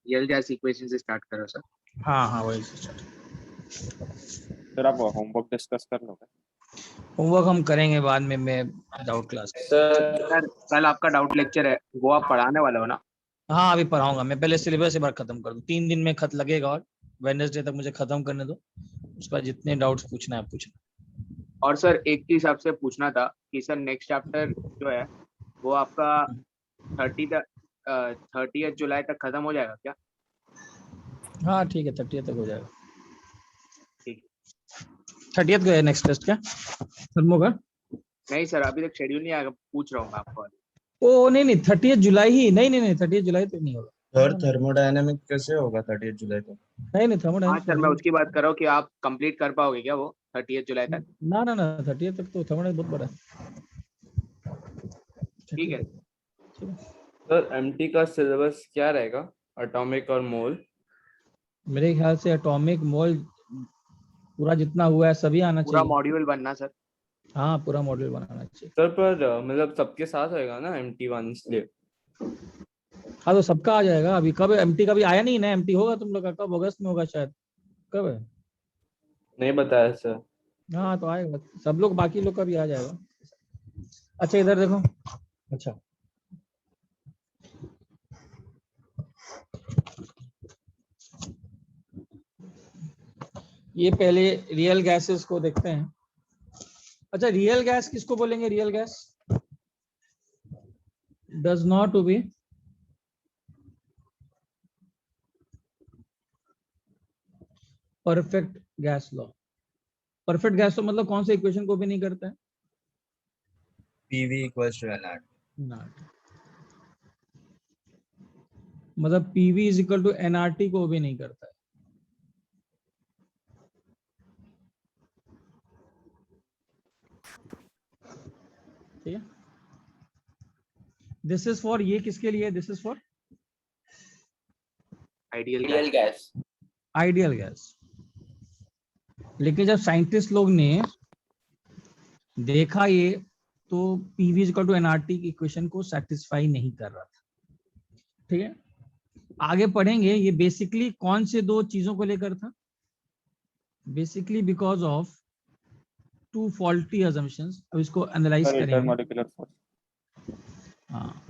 Real gas equation से start करो sir. हाँ हाँ वही सर। सर आप होमवर्क डिस्कस कर लोगे? होमवर्क हम करेंगे बाद में, मैं डाउट क्लास। सर कल आपका डाउट लेक्चर है, वो आप पढ़ाने वाले हो ना? हाँ अभी पढ़ाऊंगा मैं, पहले सिलेबस एक बार खत्म कर दूं, 3 दिन में खत लगेगा और वेडनेसडे तक मुझे खत्म करने दो, उसके बाद जितने डाउट्स पूछना है पूछना। और सर एक चीज आपसे पूछना था कि सर नेक्स्ट चैप्टर जो है वो आपका 30 जुलाई तक खत्म हो जाएगा क्या? हाँ ठीक है, 30 तक हो जाएगा। ठीक। 30 का है नेक्स्ट टेस्ट क्या खत्म होगा? नहीं सर अभी तक शेड्यूल नहीं आएगा, पूछ रहा हूँ मैं आपको। ओ नहीं नहीं 30 जुलाई ही, नहीं नहीं नहीं 30 जुलाई तक नहीं होगा सर थर्मोडायनेमिक कैसे होगा 30 जुलाई को? नहीं नहीं हाँ थर्मोडायनेमिक्स सर मैं उसकी बात कर रहा हूँ कि आप कंप्लीट कर पाओगे क्या वो 30 जुलाई तक? ना ना ना 30 तक तो थर्मोडायनेमिक्स बहुत बड़ा है। ठीक है। सर एमटी का सिलेबस क्या रहेगा? एटॉमिक और मोल? मेरे ख्याल से एटॉमिक मोल पूरा जितना हुआ है सभी आना पूरा चाहिए। मॉड्यूल बनना सर। हाँ पूरा मॉड्यूल बनाना चाहिए। सर पर मतलब सबके साथ होएगा ना एमटी 1 इसलिए? हाँ तो सबका आ जाएगा। अभी कब एमटी का भी आया नहीं ना, एमटी होगा तुम लोग का कब, अगस्त में होगा शायद, कब है? नहीं बताया सर। हाँ तो आएगा सब लोग, बाकी लोग का भी आ जाएगा। अच्छा इधर देखो। अच्छा ये पहले रियल गैसेस को देखते हैं। अच्छा रियल गैस किसको बोलेंगे? Real gas does not be perfect gas law. Perfect gas तो मतलब कौन से इक्वेशन को भी नहीं करता है? PV equals to NR. Not मतलब PV is equal to NRT को भी नहीं करता है। ठीक है, दिस इज फॉर, ये किसके लिए? This is for ideal gas. Ideal gas. लेकिन जब साइंटिस्ट लोग ने देखा ये, तो पीवी इक्वल टू एनआरटी की इक्वेशन को सेटिस्फाई नहीं कर रहा था। ठीक है, आगे पढ़ेंगे ये बेसिकली कौन से दो चीजों को लेकर था। Basically because of two faulty assumptions. अब इसको एनालाइज सर करेंगे। Intermolecular force. हाँ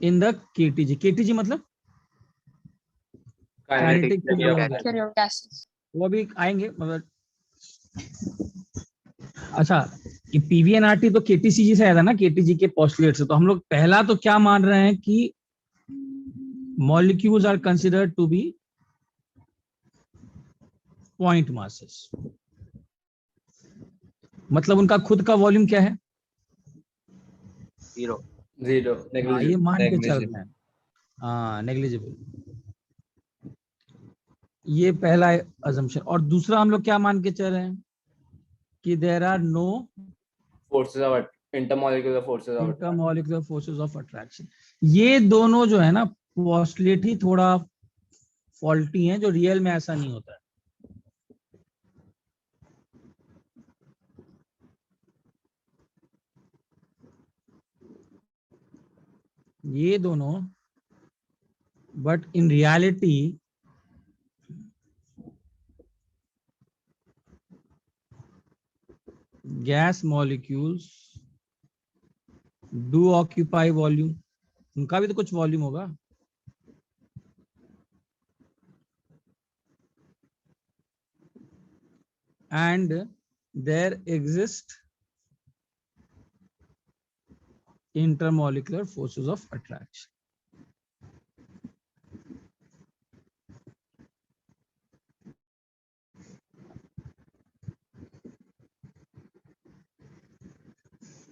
इन द केटीजी। केटीजी मतलब काइनेटिक theory of gases. वो भी आएंगे मगर। अच्छा ये पीवीएनआरटी तो केटीसीजी से आया था ना, केटीजी के पोस्टुलेट से। तो हम लोग पहला तो क्या मान रहे हैं कि molecules are considered to be point masses. मतलब उनका खुद का वॉल्यूम क्या है? 0। हाँ, ये मान के चल Negligible. रहे हैं। हाँ नेग्लिजिबल, ये पहला अजम्पशन। और दूसरा हम लोग क्या मान के चल रहे हैं कि there are no forces of intermolecular intermolecular forces of attraction. ये दोनों जो है ना पोस्टुलेट ही थोड़ा फॉल्टी हैं, जो रियल में ऐसा नहीं होता है। ये दोनों, but in reality gas molecules do occupy volume. उनका भी तो कुछ वॉल्यूम होगा। And there exist intermolecular forces of attraction.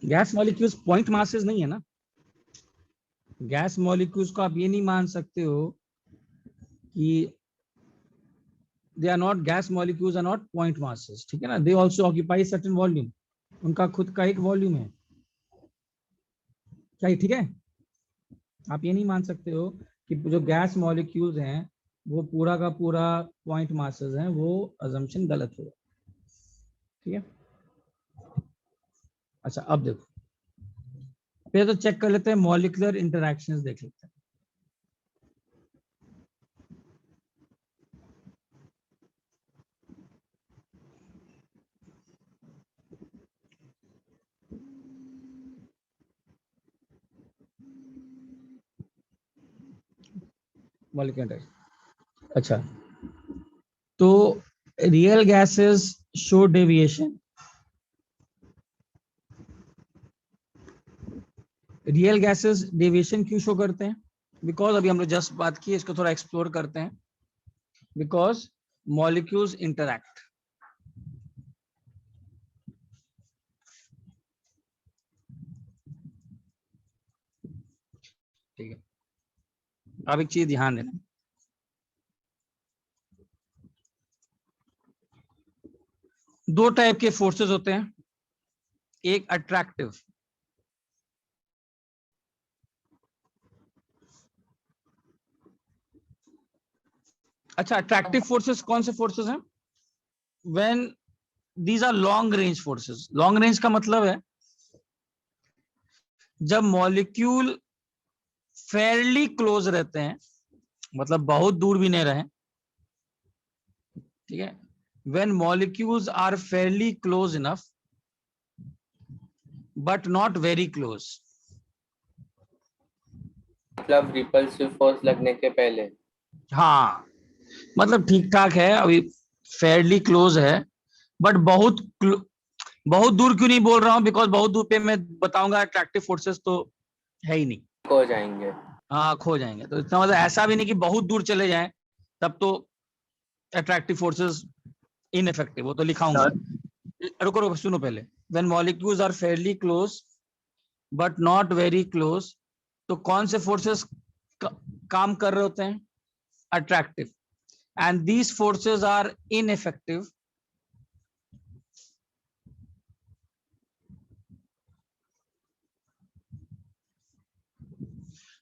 Gas molecules point masses नहीं है ना। गैस मॉलिक्यूल्स को आप ये नहीं मान सकते हो कि they are not, gas molecules are not point masses. ठीक है ना, they also occupy certain volume. उनका खुद का एक वॉल्यूम है। क्या ठीक है, आप ये नहीं मान सकते हो कि जो गैस मॉलिक्यूल्स हैं वो पूरा का पूरा पॉइंट मासेस हैं। वो अजम्पशन गलत होगा। ठीक है, अच्छा अब देखो फिर तो चेक कर लेते हैं, मॉलिक्यूलर इंटरैक्शंस देख लेते हैं। मॉलिक्यूलर, अच्छा, तो real gases show deviation. Real gases deviation क्यों शो करते हैं? बिकॉज अभी हम लोग जस्ट बात की, इसको थोड़ा एक्सप्लोर करते हैं। Because molecules interact. ठीक है, अब एक चीज ध्यान देना, दो टाइप के फोर्सेस होते हैं, एक अट्रैक्टिव, अच्छा अट्रैक्टिव फोर्सेस कौन से फोर्सेस हैं? When these are long range forces. Long range का मतलब है जब मॉलिक्यूल फेयरली क्लोज रहते हैं, मतलब बहुत दूर भी नहीं रहे, ठीक है, when molecules are fairly close enough but not very close। मतलब रिपल्सिव फोर्स लगने के पहले। हाँ, मतलब ठीक ठाक है, अभी फेयरली क्लोज है, बट बहुत दूर क्यों नहीं बोल रहा हूँ, बिकॉज बहुत दूर पे मैं बताऊंगा अट्रैक्टिव फोर्सेस तो है ही नहीं, हो जाएंगे। हाँ खो जाएंगे। तो इसका मतलब ऐसा भी नहीं कि बहुत दूर चले जाएं, तब तो अट्रैक्टिव फोर्सेस इनइफेक्टिव, वो तो लिखाऊंगा। रुको रुको, सुनो पहले, when molecules are fairly close but not very close, तो कौन से फोर्सेस काम कर रहे होते हैं? Attractive. And these forces are ineffective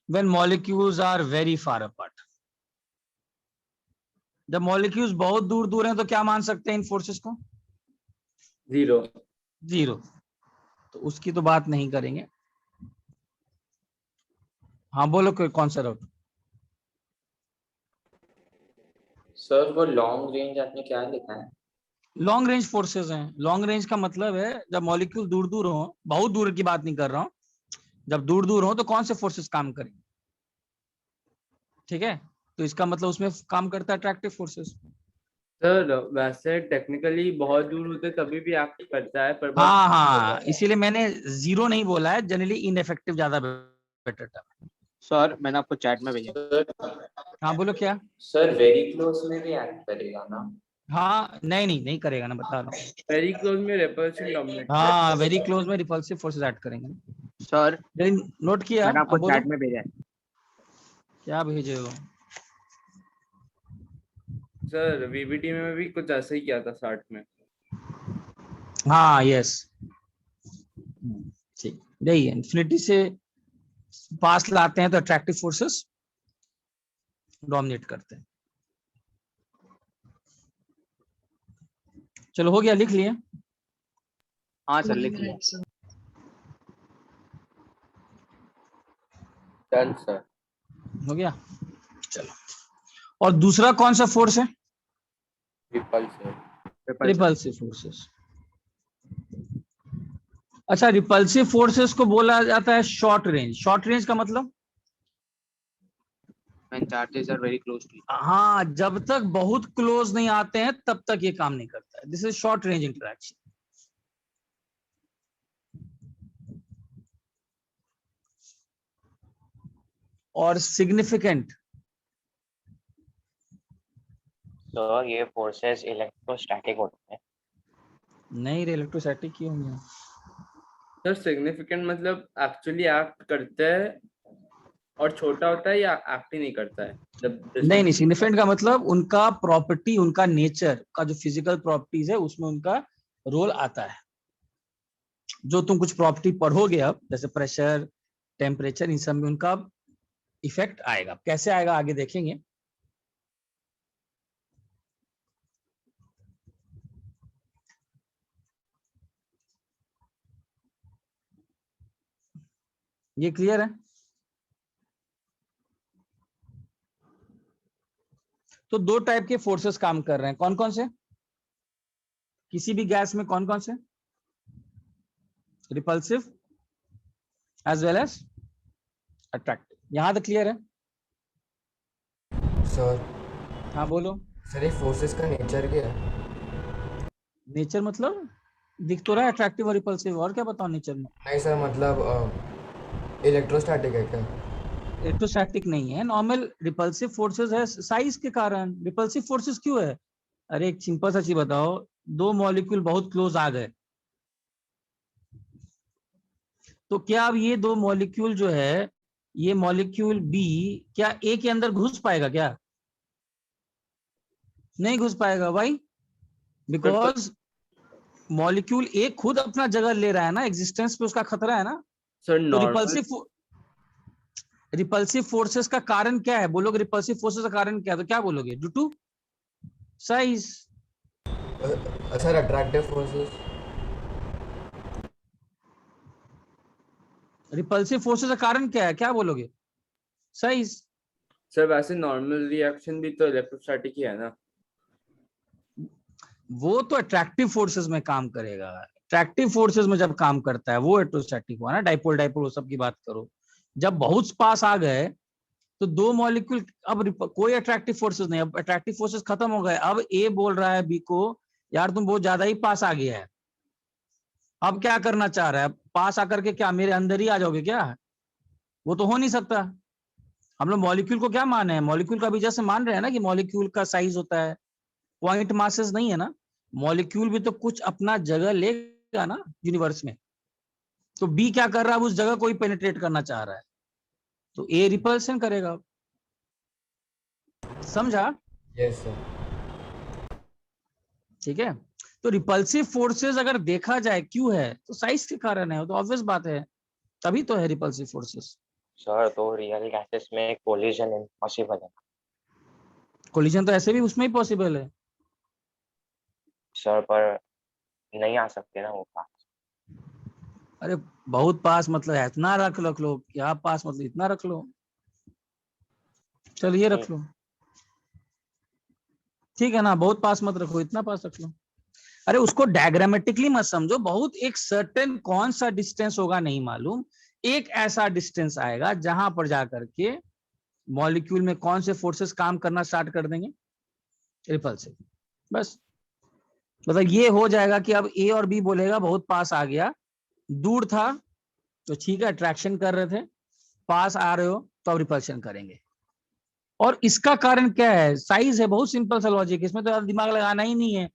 when molecules are very far apart। जब मॉलिक्यूल्स बहुत दूर दूर हैं तो क्या मान सकते हैं इन फोर्सेस को? जीरो। जीरो, तो उसकी तो बात नहीं करेंगे। हाँ बोलो, कोई कौन सा डाउट? सर वो लॉन्ग रेंज आपने क्या लिखा है? लॉन्ग रेंज फोर्सेस हैं। लॉन्ग रेंज का मतलब है जब मॉलिक्यूल दूर दूर हो, बहुत दूर की बात नहीं कर रहा हूं, जब दूर दूर हो तो कौन से फोर्सेस काम करेंगे, ठीक है, तो इसका मतलब उसमें काम करता है अट्रैक्टिव फोर्सेस। सर वैसे टेक्निकली बहुत दूर होते तभी भी एक्ट करता है, पर बस हाँ हाँ, इसीलिए मैंने जीरो नहीं बोला है, जनरली इनइफेक्टिव ज्यादा बेटर टर्म। सर मैंने आपको चैट में भेजा। हाँ बोलो क्या? सर वेरी क्लोज में भी एक्ट करेगा ना? हाँ नहीं नहीं नहीं करेगा ना, बता रहा हूँ। वेरी क्लोज में रिपल्शन डोमिनेट हाँ वेरी क्लोज में रिपल्सिव फोर्सेस ऐड करेंगे। सर नोट किया? मैंने आपको अब बोलो चैट में भेजा है। क्या भेजे हो? सर वीबीटी में भी कुछ ऐसा ही किया था 60 में। हाँ यस, ठीक, यही है, इन्फिनिटी से पास लाते हैं तो अट्रैक्टिव फोर्सेस डोमिनेट करते हैं। चलो हो गया, लिख लिए? हाँ सर लिख लिया। Done sir. हो गया, चलो। और दूसरा कौन सा फोर्स है? रिपल्सिव। Repulsive forces. अच्छा, रिपल्सिव फोर्सेस को बोला जाता है शॉर्ट रेंज। शॉर्ट रेंज का मतलब? when charges are very close to you। हाँ, जब तक बहुत क्लोज नहीं आते हैं तब तक ये काम नहीं करता है। This is short range interaction. और सिग्निफिकेंट? तो ये फोर्सेस इलेक्ट्रोस्टैटिक होते हैं। नहीं, इलेक्ट्रोस्टैटिक क्यों होंगे? सर सिग्निफिकेंट मतलब एक्चुअली एक्ट करता है और छोटा होता है या एक्ट ही नहीं करता है जब नहीं नहीं, सिग्निफिकेंट का मतलब उनका प्रॉपर्टी, उनका नेचर का जो फिजिकल प्रॉपर्टीज है उसमें उनका रोल आता है। जो तुम कुछ प्रॉपर्टी पढ़ोगे अब, जैसे प्रेशर, टेम्परेचर, इन सब में उनका इफेक्ट आएगा। कैसे आएगा आगे देखेंगे। ये क्लियर है? तो दो टाइप के फोर्सेस काम कर रहे हैं, कौन कौन से? किसी भी गैस में कौन कौन से? Repulsive as well as attractive. यहां तक क्लियर है? सर हाँ बोलो। सर ये फोर्सेस का नेचर क्या है? नेचर मतलब दिख तो रहा है अट्रैक्टिव और रिपल्सिव, और क्या बताओ नेचर में? नहीं सर, मतलब इलेक्ट्रोस्टैटिक है क्या? इलेक्ट्रोस्टैटिक नहीं है, नॉर्मल रिपल्सिव फोर्सेस है साइज के कारण। रिपल्सिव फोर्सेस क्यों है? अरे एक सिंपल सा चीज बताओ, दो मॉलिक्यूल बहुत क्लोज आ गए, तो क्या अब ये दो मॉलिक्यूल जो है, ये मॉलिक्यूल बी क्या ए के अंदर घुस पाएगा क्या? नहीं घुस पाएगा। वाई? बिकॉज मॉलिक्यूल ए खुद अपना जगह ले रहा है ना, एग्जिस्टेंस पे उसका खतरा है ना। सर तो नॉर्मल रिपल्सिव फोर्सेस का कारण क्या है? बोलोगे रिपल्सिव फोर्सेस का कारण क्या है, तो क्या बोलोगे? Due to size. Sir attractive forces? Repulsive forces का कारण क्या है, क्या बोलोगे? साइज। सर वैसे नॉर्मल रिएक्शन भी तो इलेक्ट्रोस्टैटिक ही है ना। वो तो अट्रैक्टिव फोर्सेस में काम करेगा। अट्रैक्टिव फोर्सेस में जब काम करता है वो इलेक्ट्रोस्टैटिक हुआ ना, डाइपोल डाइपोल वो सब की बात करो। जब बहुत पास आ गए तो दो मॉलिक्यूल, अब कोई अट्रैक्टिव फोर्सेस नहीं, अब अट्रैक्टिव फोर्सेस खत्म हो गए। अब ए बोल रहा है बी को, यार तुम बहुत ज्यादा ही पास आ गया है, अब क्या करना चाह रहा है? पास आकर के क्या मेरे अंदर ही आ जाओगे क्या? वो तो हो नहीं सकता। हम लोग मॉलिक्यूल को क्या माने हैं? मॉलिक्यूल का भी जैसे मान रहे हैं ना कि मॉलिक्यूल का साइज होता है, पॉइंट मासेस नहीं है ना। मॉलिक्यूल भी तो कुछ अपना जगह लेगा ना यूनिवर्स में। तो बी क्या कर रहा है? उस जगह को ही पेनिट्रेट करना चाह रहा है, तो ए रिपल्सन करेगा। समझा? Yes sir. ठीक है। तो रिपल्सिव फोर्सेस अगर देखा जाए क्यों है, तो साइज के कारण है, वो तो ऑब्वियस बात है, तभी तो है रिपल्सिव फोर्सेस। सर तो रियल गैसेस में कोलिजन इम्पॉसिबल है कोलिजन तो ऐसे भी उसमें ही पॉसिबल है। सर, पर नहीं आ सकते ना वो पास। अरे बहुत पास मतलब इतना रख लो, क्या पास मतलब इतना रख लो, चलिए रख लो, ठीक है ना। बहुत पास मत रखो, इतना पास रख लो। अरे उसको डायग्रामेटिकली मत समझो, बहुत एक सर्टेन कौन सा डिस्टेंस होगा नहीं मालूम, एक ऐसा डिस्टेंस आएगा जहां पर जाकर के मॉलिक्यूल में कौन से फोर्सेस काम करना स्टार्ट कर देंगे? रिपल्सिव। बस मतलब ये हो जाएगा कि अब ए और बी बोलेगा बहुत पास आ गया, दूर था तो ठीक है अट्रैक्शन कर रहे थे, पास आ रहे हो तो अब रिपल्शन करेंगे। और इसका कारण क्या है? साइज है, बहुत सिंपल सा लॉजिक, इसमें तो दिमाग लगाना ही नहीं है।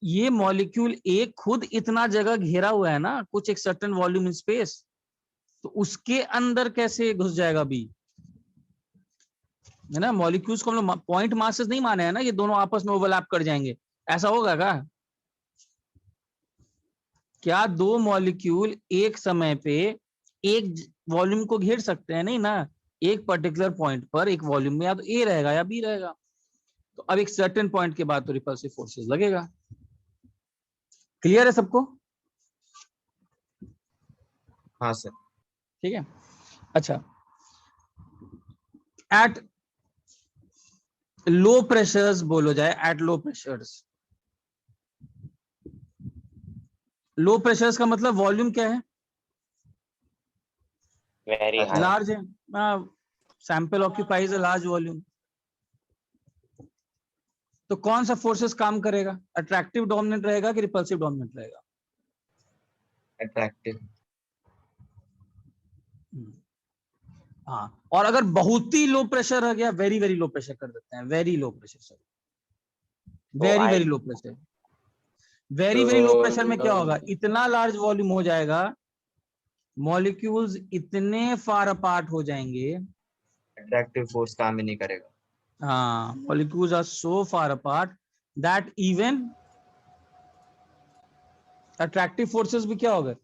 ये मॉलिक्यूल ए खुद इतना जगह घेरा हुआ है ना, कुछ एक सर्टेन वॉल्यूम इन स्पेस, तो उसके अंदर कैसे घुस जाएगा बी? है ना, मॉलिक्यूल्स को हम लोग पॉइंट मासेस नहीं माने हैं ना, ये दोनों आपस में ओवरलैप कर जाएंगे, ऐसा होगा क्या? क्या दो मॉलिक्यूल एक समय पे एक वॉल्यूम को घेर सकते हैं? नहीं ना, एक पर्टिकुलर पॉइंट पर एक वॉल्यूम में या तो ए रहेगा या बी रहेगा। तो अब एक सर्टेन पॉइंट के बाद तो रिपल्सिव फोर्सेस लगेगा। क्लियर है सबको? हाँ सर। ठीक है। अच्छा, एट लो प्रेशर्स बोलो जाए, at low pressures. Low pressures का मतलब वॉल्यूम क्या है? वेरी अच्छा। हाई। लार्ज है। Sample occupies a large volume. तो कौन सा फोर्सेस काम करेगा? अट्रैक्टिव डोमिनेंट रहेगा कि रिपल्सिव डोमिनेंट रहेगा? अट्रैक्टिव। हाँ, और अगर बहुत ही लो प्रेशर हो गया, वेरी वेरी लो प्रेशर कर देते हैं, वेरी लो प्रेशर, सर तो very I very low pressure. Very very low pressure में क्या होगा? इतना लार्ज वॉल्यूम हो जाएगा, मॉलिक्यूल्स इतने फार अपार्ट हो जाएंगे, अट्रैक्टिव फोर्स काम ही नहीं करेगा। हाँ molecules are so far apart that even attractive forces भी क्या हो गए?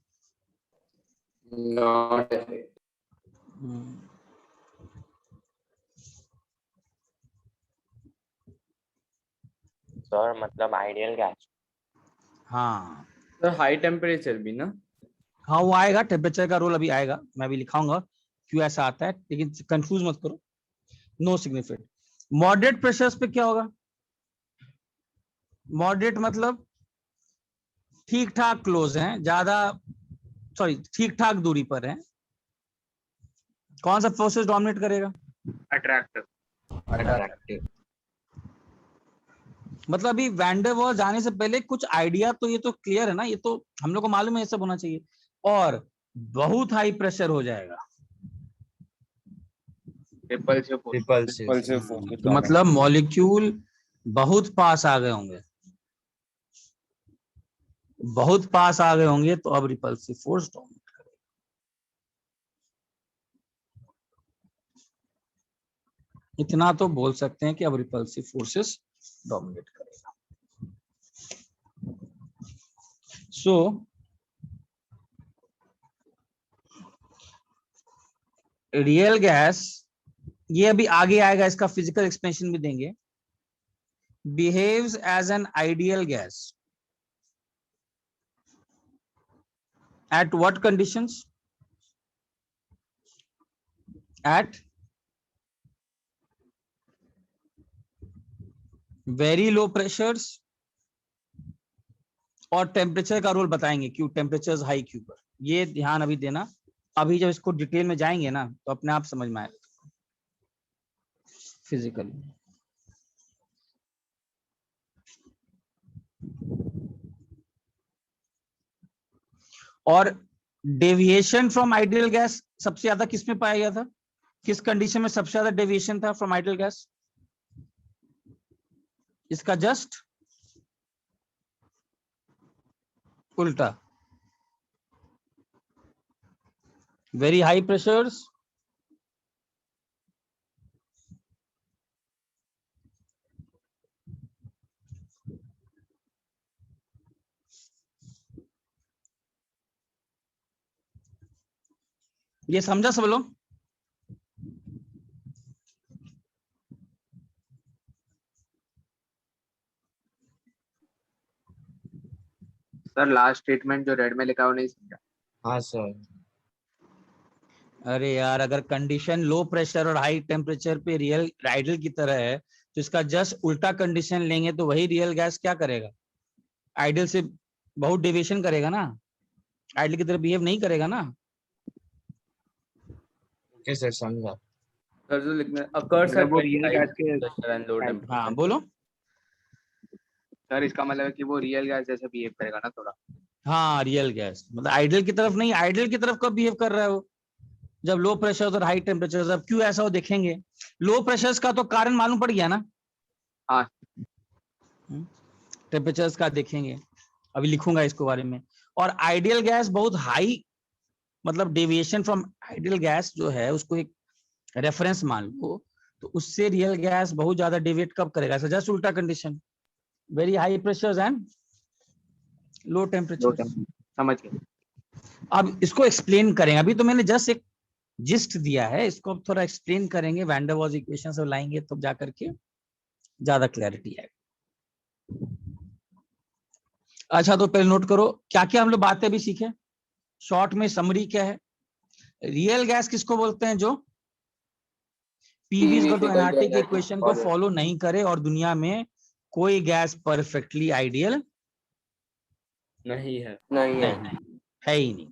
नॉट सर मतलब आइडियल गैस। हाँ सर हाई टेम्परेचर भी ना। हाँ वो आएगा, टेम्परेचर का रोल अभी आएगा, मैं भी लिखाऊंगा क्यों ऐसा आता है, लेकिन कंफ्यूज मत करो। No significant. मॉडरेट प्रेशर्स पे क्या होगा? मॉडरेट मतलब ठीक ठाक क्लोज हैं, ज्यादा सॉरी ठीक ठाक दूरी पर हैं। कौन सा फोर्सेस डोमिनेट करेगा? अट्रैक्टिव। अट्रैक्टिव। मतलब अभी वैन डर वाल्स जाने से पहले कुछ आइडिया तो ये तो क्लियर है ना, ये तो हम लोग को मालूम है ये सब होना चाहिए। और बहुत हाई प्रेशर हो जाएगा, repulsive force. Repulsive. Repulsive forces तो मतलब मॉलिक्यूल बहुत पास आ गए होंगे, बहुत पास आ गए होंगे, तो अब रिपल्सिव फोर्स डोमिनेट करेगा। इतना तो बोल सकते हैं कि अब रिपल्सिव फोर्सेस डोमिनेट करेगा। सो रियल गैस, ये अभी आगे आएगा, इसका फिजिकल एक्सप्लेनेशन भी देंगे। Behaves as an ideal gas at what conditions? At very low pressures, और टेम्परेचर का रोल बताएंगे क्यों टेम्परेचर हाई क्यों पर, ये ध्यान अभी देना। अभी जब इसको डिटेल में जाएंगे ना तो अपने आप समझ में आएगा फिजिकल। और डेविएशन फ्रॉम आइडियल गैस सबसे ज्यादा किस में पाया गया था? किस कंडीशन में सबसे ज्यादा डेविएशन था फ्रॉम आइडियल गैस? इसका जस्ट उल्टा। वेरी हाई प्रेशर्स ये समझा सब लोग? सर लास्ट स्टेटमेंट जो रेड में लिखा है वो नहीं समझा। हाँ सर। अरे यार, अगर कंडीशन लो प्रेशर और हाई टेम्परेचर पे रियल आइडियल की तरह है, तो इसका जस्ट उल्टा कंडीशन लेंगे तो वही रियल गैस क्या करेगा? आइडियल से बहुत डेविएशन करेगा ना, आइडियल की तरह बिहेव नहीं करेगा ना। ओके सर, समझा। सर जो लिखना है occurs मतलब at वो very रियल high गैस के, pressure and low हाँ temperature. बोलो। सर इसका मतलब है कि वो रियल गैस जैसे बिहेव करेगा ना थोड़ा। हाँ रियल गैस मतलब आइडियल की तरफ नहीं, आइडियल की तरफ कब बिहेव कर रहा है वो? जब लो प्रेशर और हाई टेम्परेचर। अब क्यों ऐसा हो देखेंगे। लो प्रेशर्स का तो कारण मालूम पड़ गया ना। हाँ। टेम्परेचर्स का देखेंगे, अभी लिखूंगा इसको बारे में। और आइडियल गैस बहुत हाई, मतलब डेविएशन फ्रॉम आइडियल गैस जो है उसको एक रेफरेंस मान लो, तो उससे रियल गैस बहुत ज्यादा डेविएट कब करेगा? जस्ट उल्टा condition, very high pressures and low temperature. समझ गए। अब इसको एक्सप्लेन करेंगे, अभी तो मैंने जस्ट एक जिस्ट दिया है, इसको अब थोड़ा एक्सप्लेन करेंगे, वैन डर वाल्स इक्वेशन से लाएंगे तब जाकर के ज्यादा क्लैरिटी आएगी। अच्छा तो पहले नोट करो क्या क्या हम लोग बातें अभी सीखे, शॉर्ट में समरी क्या है। रियल गैस किसको बोलते हैं? जो PV is equal to nRT के इक्वेशन को फॉलो नहीं करे और दुनिया में कोई गैस परफेक्टली आइडियल नहीं है। नहीं है। है ही नहीं।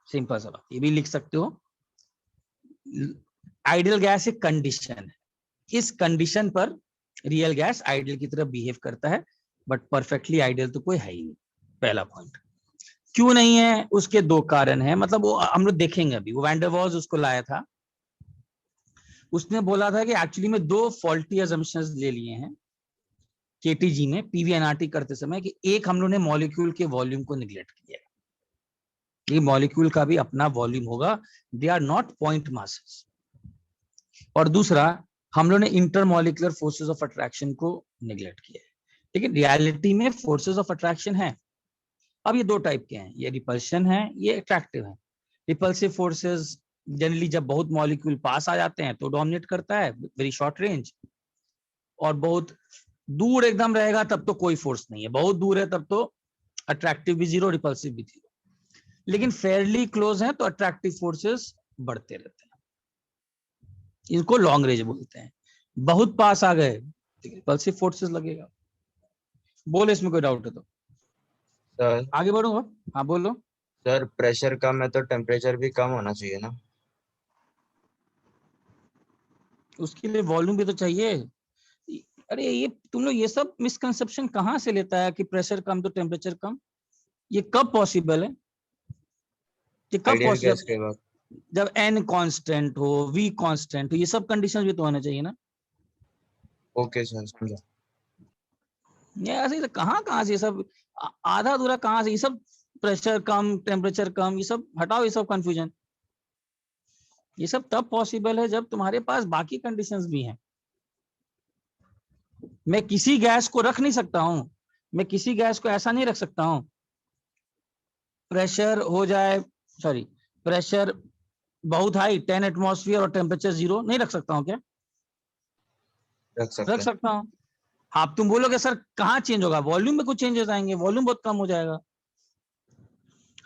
सिंपल सा बात, ये भी लिख सकते हो। आइडियल गैस एक कंडीशन है, इस कंडीशन पर रियल गैस आइडियल की तरह बिहेव करता है, बट परफेक्टली आइडियल तो कोई है ही नहीं। पहला पॉइंट। क्यों नहीं है? उसके दो कारण हैं, मतलब वो हम लोग देखेंगे अभी। वो वैन डर वाल्स उसको लाया था, उसने बोला था कि एक्चुअली में दो फॉल्टी अजम्पशंस ले लिए हैं केटीजी में पीवी एनआरटी करते समय, कि एक हम लोग ने मॉलिक्यूल के वॉल्यूम को निग्लेक्ट किया है। ये मॉलिक्यूल का भी अपना वॉल्यूम होगा, they are not point masses. और दूसरा, हम लोग ने इंटरमॉलिक्यूलर फोर्सेस ऑफ अट्रैक्शन को निग्लेक्ट किया है। लेकिन रियलिटी में फोर्सेस ऑफ अट्रैक्शन है। अब ये दो टाइप के हैं, ये रिपल्शन है, ये अट्रैक्टिव है। रिपल्सिव फोर्सेस जनरली जब बहुत मॉलिक्यूल पास आ जाते हैं तो डोमिनेट करता है, वेरी शॉर्ट रेंज। और बहुत दूर एकदम रहेगा तब तो कोई फोर्स नहीं है, बहुत दूर है तब तो अट्रैक्टिव भी जीरो, रिपल्सिव भी जीरो। लेकिन फेयरली क्लोज हैं तो अट्रैक्टिव फोर्सेस बढ़ते रहते हैं, इनको लॉन्ग रेंज बोलते हैं। बहुत पास आ गए रिपल्सिव फोर्सेस लगेगा। बोल, इसमें कोई डाउट है तो सर आगे बढ़ूंगा। हाँ बोलो। सर प्रेशर कम है तो टेम्परेचर भी कम होना चाहिए ना? उसके लिए वॉल्यूम भी तो चाहिए। अरे ये तुम लोग ये सब मिसकंसेप्शन कहाँ से लेता है कि प्रेशर कम तो टेम्परेचर कम? ये कब पॉसिबल है? ये कब आइडियल गैस पॉसिबल? के बाद। जब n कांस्टेंट हो, v कांस्टेंट हो, ये सब कंडीशंस भी तो होने चाहिए ना। ओके सर, समझा। ये ऐसे ही कहाँ कहाँ से ये सब आधा अधूरा कहाँ से ये सब प्रेशर कम टेम्परेचर कम, ये सब हटाओ, ये सब कंफ्यूजन। ये सब तब पॉसिबल है जब तुम्हारे पास बाकी कंडीशंस भी हैं। मैं किसी गैस को रख नहीं सकता हूं, मैं किसी गैस को ऐसा नहीं रख सकता हूं प्रेशर हो जाए, सॉरी प्रेशर बहुत हाई 10 एटमॉस्फेयर और टेम्परेचर 0, नहीं रख सकता हूं क्या? रख सकते रख हैं। सकता हूं। आप तुम बोलोगे सर कहाँ चेंज होगा? वॉल्यूम में कुछ चेंजेस आएंगे, वॉल्यूम बहुत कम हो जाएगा।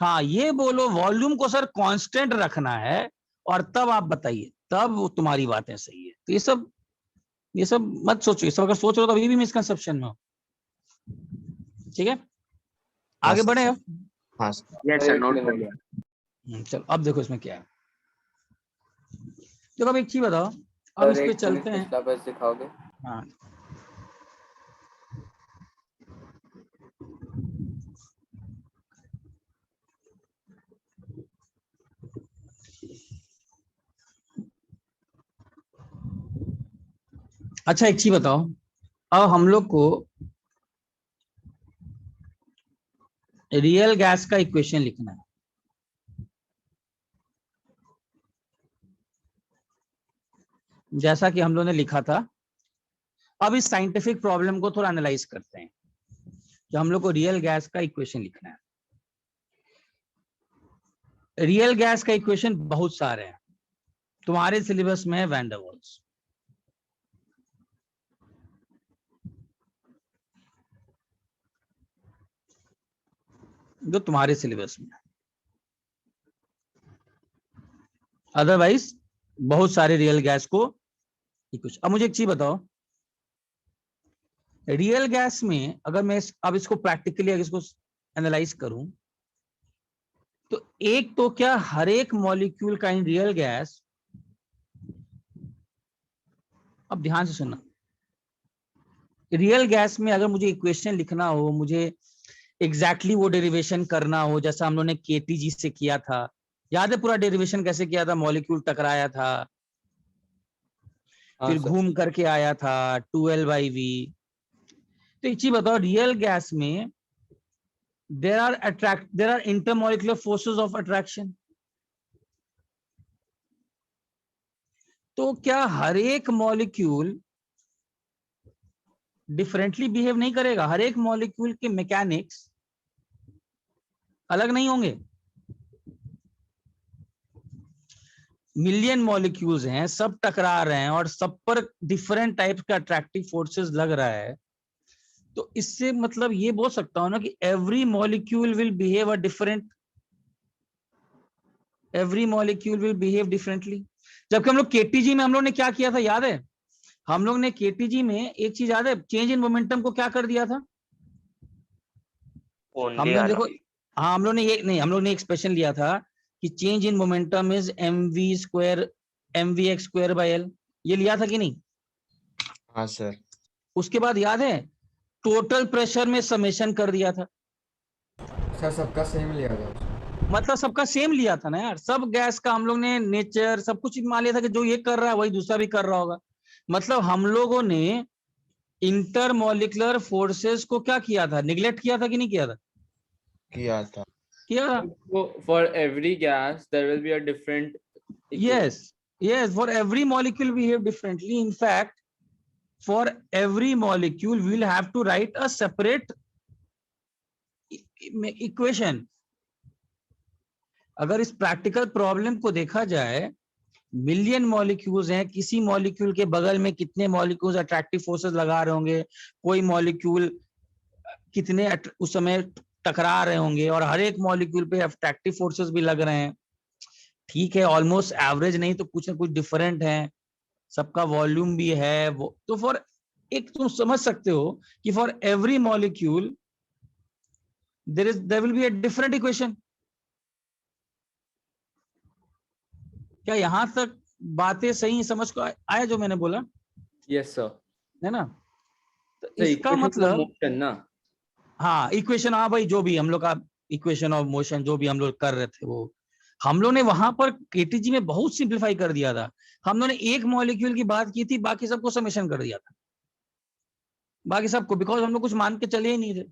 हाँ ये बोलो वॉल्यूम को सर कांस्टेंट रखना है, और तब आप बताइए, तब वो तुम्हारी बातें सही है। तो ये सब मत सोचो, ये सब अगर सोच रहे हो तो अभी भी मिसकंसेप्शन में हो। ठीक है, हाँ आगे सर, बढ़े। हाँ सर। यस सर, नोट कर लिया। चलो अब देखो इसमें क्या है। देखो अब एक चीज बताओ, अब इस पे चलते हैं। पिछला पेज दिखाओगे? हाँ अच्छा एक चीज बताओ, अब हम लोग को रियल गैस का इक्वेशन लिखना है। जैसा कि हम लोगों ने लिखा था। अब इस साइंटिफिक प्रॉब्लम को थोड़ा एनालाइज करते हैं कि हम लोग को रियल गैस का इक्वेशन लिखना है। रियल गैस का इक्वेशन बहुत सारे हैं, तुम्हारे सिलेबस में है वैन डर वाल्स। जो तुम्हारे सिलेबस में, अदरवाइज बहुत सारे रियल गैस को कुछ। अब मुझे एक चीज बताओ, रियल गैस में अगर मैं अब इसको प्रैक्टिकली अगर इसको एनालाइज करूं तो एक तो क्या हर एक मॉलिक्यूल का इन रियल गैस, अब ध्यान से सुनना, रियल गैस में अगर मुझे इक्वेशन लिखना हो, मुझे एग्जैक्टली वो डेरिवेशन करना हो जैसा हम लोगों ने केटीजी से किया था। याद है पूरा डेरिवेशन कैसे किया था? मॉलिक्यूल टकराया था, फिर घूम करके आया था 2L/V। तो एक चीज बताओ, रियल गैस में there are intermolecular forces of attraction। तो क्या हर एक मॉलिक्यूल डिफरेंटली बिहेव नहीं करेगा? हर एक मॉलिक्यूल के मैकेनिक्स अलग नहीं होंगे। मिलियन मॉलिक्यूल्स हैं, सब टकरा रहे हैं और सब पर डिफरेंट टाइप का अट्रैक्टिव फोर्सेस लग रहा है। तो इससे मतलब ये बोल सकता हूं ना कि every molecule will behave differently. जबकि हम लोग केटीजी में हम लोग ने क्या किया था याद है? हम लोग ने केटीजी में एक चीज याद है, चेंज इन मोमेंटम को क्या कर दिया था? हम लोग देखो, हाँ हम लोग ने ये नहीं, हम लोग ने एक्सप्रेशन लिया था कि change in momentum is mv²/L, ये लिया था कि नहीं? हाँ सर। उसके बाद याद है टोटल प्रेशर में समेशन कर दिया था। सर सबका सेम लिया था। मतलब सबका सेम लिया था ना यार, सब गैस का हम लोग ने नेचर सब कुछ मान लिया था कि जो ये कर रहा है वही दूसरा भी कर रहा होगा। मतलब हम लोगों ने इंटरमॉलिक्यूलर फोर्सेस को क्या किया था? निगलेक्ट किया था कि नहीं किया था? किया था। किया था। For every gas there will be a different Yes, for every molecule behave differently. In fact, for every molecule we will have to write a separate equation. अगर इस प्रैक्टिकल प्रॉब्लम को देखा जाए, मिलियन मॉलिक्यूल्स हैं, किसी molecule के बगल में कितने मॉलिक्यूल्स अट्रैक्टिव फोर्सेस लगा रहे होंगे, कोई मॉलिक्यूल कितने उस समय टकरा रहे होंगे और हर एक मॉलिक्यूल पे अट्रैक्टिव फोर्सेस भी लग रहे हैं, ठीक है, ऑलमोस्ट एवरेज नहीं तो कुछ ना कुछ डिफरेंट है, सबका वॉल्यूम भी है वो, तो फॉर एक तुम समझ सकते हो कि for every molecule there will be a different equation. क्या यहां तक बातें सही समझ को आया जो मैंने बोला, यस सर। है ना? तो तो इसका equation of मतलब motion ना, हाँ इक्वेशन, हाँ भाई जो भी हम लोग का इक्वेशन ऑफ मोशन जो भी हम लोग कर रहे थे वो हम लोग ने वहां पर केटीजी में बहुत सिंप्लीफाई कर दिया था। हम लोगों ने एक मॉलिक्यूल की बात की थी, बाकी सबको समेशन कर दिया था, बाकी सबको, बिकॉज हम लोग कुछ मान के चले ही नहीं थे।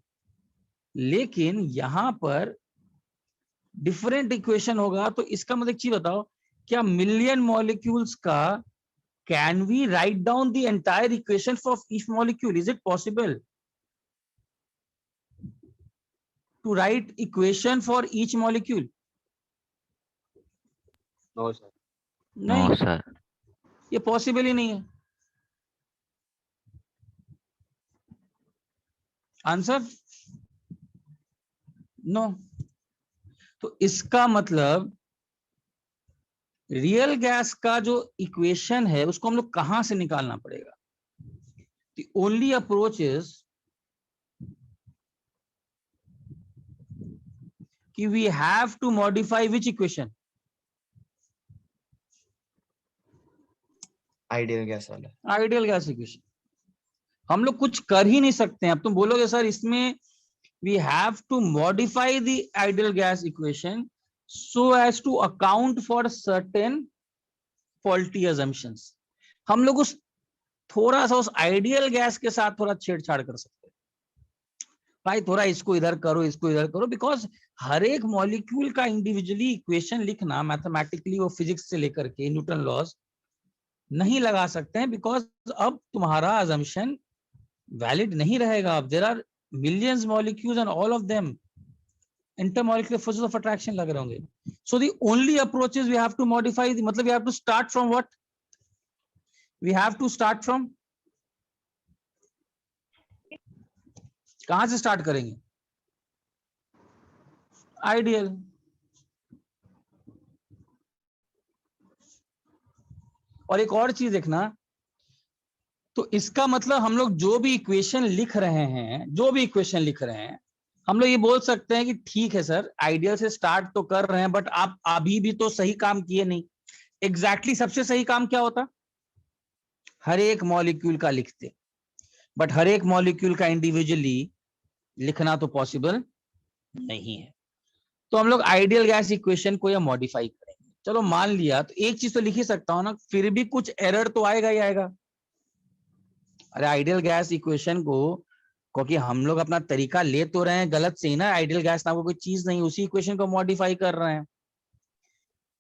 लेकिन यहां पर डिफरेंट इक्वेशन होगा, तो इसका मतलब एक चीज बताओ, क्या मिलियन मॉलिक्यूल्स का can we write down the entire equation for each molecule? Is it possible to write equation for each molecule? No sir. नहीं, सर। ये पॉसिबल ही नहीं है। Answer no. तो इसका मतलब रियल गैस का जो इक्वेशन है उसको हम लोग कहां से निकालना पड़ेगा? द ओनली अप्रोच इज कि we have to modify which equation? Ideal gas वाला। Ideal gas equation. हम लोग कुछ कर ही नहीं सकते हैं। अब तुम बोलोगे सर इसमें we have to modify the ideal gas equation so as to account for certain faulty assumptions। हम लोग उस थोड़ा सा उस आइडियल गैस के साथ थोड़ा छेड़छाड़ कर सकते हैं, भाई थोड़ा इसको इधर करो, इसको इधर करो, बिकॉज हर एक मॉलिक्यूल का इंडिविजुअली इक्वेशन लिखना मैथमेटिकली, वो फिजिक्स से लेकर के न्यूटन लॉज नहीं लगा सकते हैं, बिकॉज अब तुम्हारा अजम्पशन वैलिड नहीं रहेगा। अब there are millions molecules and all of them intermolecular forces of attraction लग रहे होंगे। So the only approach is we have to modify the, मतलब we have to start from what? We have to start from, कहां से start करेंगे? Ideal. और एक और चीज देखना, तो इसका मतलब हम लोग जो भी इक्वेशन लिख रहे हैं, जो भी इक्वेशन लिख रहे हैं, हम लोग ये बोल सकते हैं कि ठीक है सर आइडियल से स्टार्ट तो कर रहे हैं, बट आप अभी भी तो सही काम किए नहीं। एग्जैक्टली सबसे सही काम क्या होता? हर एक मॉलिक्यूल का लिखते, बट हर एक मॉलिक्यूल का इंडिविजुअली लिखना तो पॉसिबल नहीं है। तो हम लोग आइडियल गैस इक्वेशन को या मॉडिफाई करेंगे। चलो मान लिया, तो एक चीज तो लिख ही सकता हूं ना, फिर भी कुछ एरर तो आएगा ही आएगा। अरे आइडियल गैस इक्वेशन को, क्योंकि हम लोग अपना तरीका ले तो रहे हैं गलत से ही ना, आइडियल गैस नाम कोई चीज नहीं, उसी इक्वेशन को मॉडिफाई कर रहे हैं,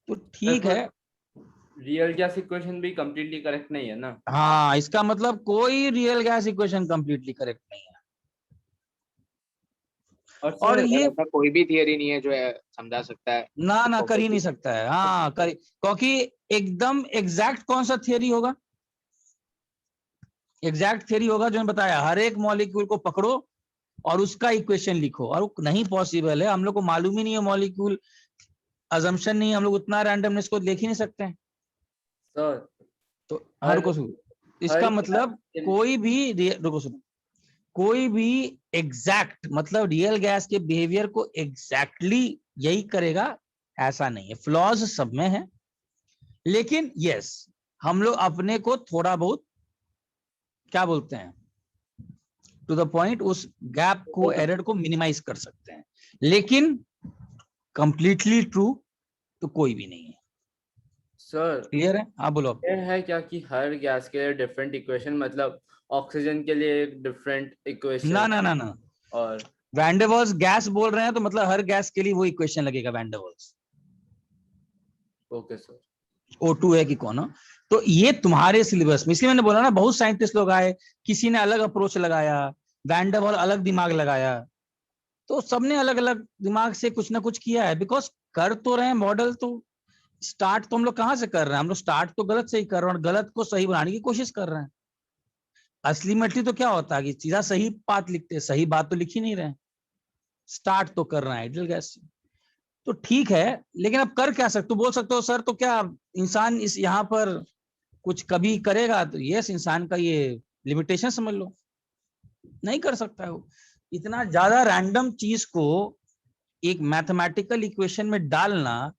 तो ठीक है। रियल गैस इक्वेशन भी कंप्लीटली करेक्ट नहीं है ना? हाँ, इसका मतलब कोई real gas equation completely correct नहीं है। और ये ऐसा कोई भी थियरी नहीं है जो समझा सकता है। ना कर ही नहीं सकता है। हाँ कर, क्योंकि एकदम एग्जैक्ट कौन सा थियरी होगा? एग्जैक्ट थियरी होगा जो मैंने बताया, हर एक मॉलिक्यूल को पकड़ो और उसका इक्वेशन लिखो, और वो नहीं पॉसिबल है। हम लोग को मालूम ही नहीं है मॉलिक्यूल, अजम्पशन नहीं, हम लोग उतना रैंडमनेस को देख ही नहीं सकते हैं। सर तो हर को इसका मतलब कोई भी, रुको सुनो, कोई भी एग्जैक्ट मतलब रियल गैस के बिहेवियर को एग्जैक्टली यही करेगा ऐसा नहीं है, फ्लॉज सब में है। लेकिन यस, हम लोग अपने को थोड़ा बहुत क्या बोलते हैं, टू द पॉइंट, उस गैप को, एरर को मिनिमाइज कर सकते हैं, लेकिन कंप्लीटली ट्रू तो कोई भी नहीं है। सर क्लियर है? हाँ बोलो। ये है क्या कि हर गैस के लिए डिफरेंट इक्वेशन, मतलब ऑक्सीजन के लिए एक डिफरेंट इक्वेशन? ना और वैन डेर वाल्स गैस बोल रहे हैं तो मतलब हर गैस के लिए वो इक्वेशन लगेगा van der Waals. Okay sir. O2 है कि कौन हो, तो ये तुम्हारे सिलेबस में, इसलिए मैंने बोला ना, बहुत साइंटिस्ट लोग आए, किसी ने अलग अप्रोच लगाया, वैन डेर वाल अलग दिमाग लगाया, तो सबने अलग अलग दिमाग से कुछ ना कुछ किया है। बिकॉज कर तो रहे हैं मॉडल, तो स्टार्ट तो हम लोग कहां से कर रहे हैं? हम लोग स्टार्ट तो गलत से ही कर रहे हैं और गलत को सही बनाने की कोशिश कर रहे हैं। असली मटली तो क्या होता है कि सीधा सही बात लिखते हैं, सही बात तो लिख ही नहीं रहे हैं। स्टार्ट तो कर रहे हैं आइडियल गैस से, तो ठीक है, लेकिन अब कर क्या सकते हो, बोल सकते हो सर तो क्या इंसान इस यहाँ पर कुछ कभी करेगा, तो यस इंसान का ये लिमिटेशन समझ लो, नहीं कर सकता है वो। इतना ज्यादा रैंडम चीज को एक मैथमेटिकल इक्वेशन में डालना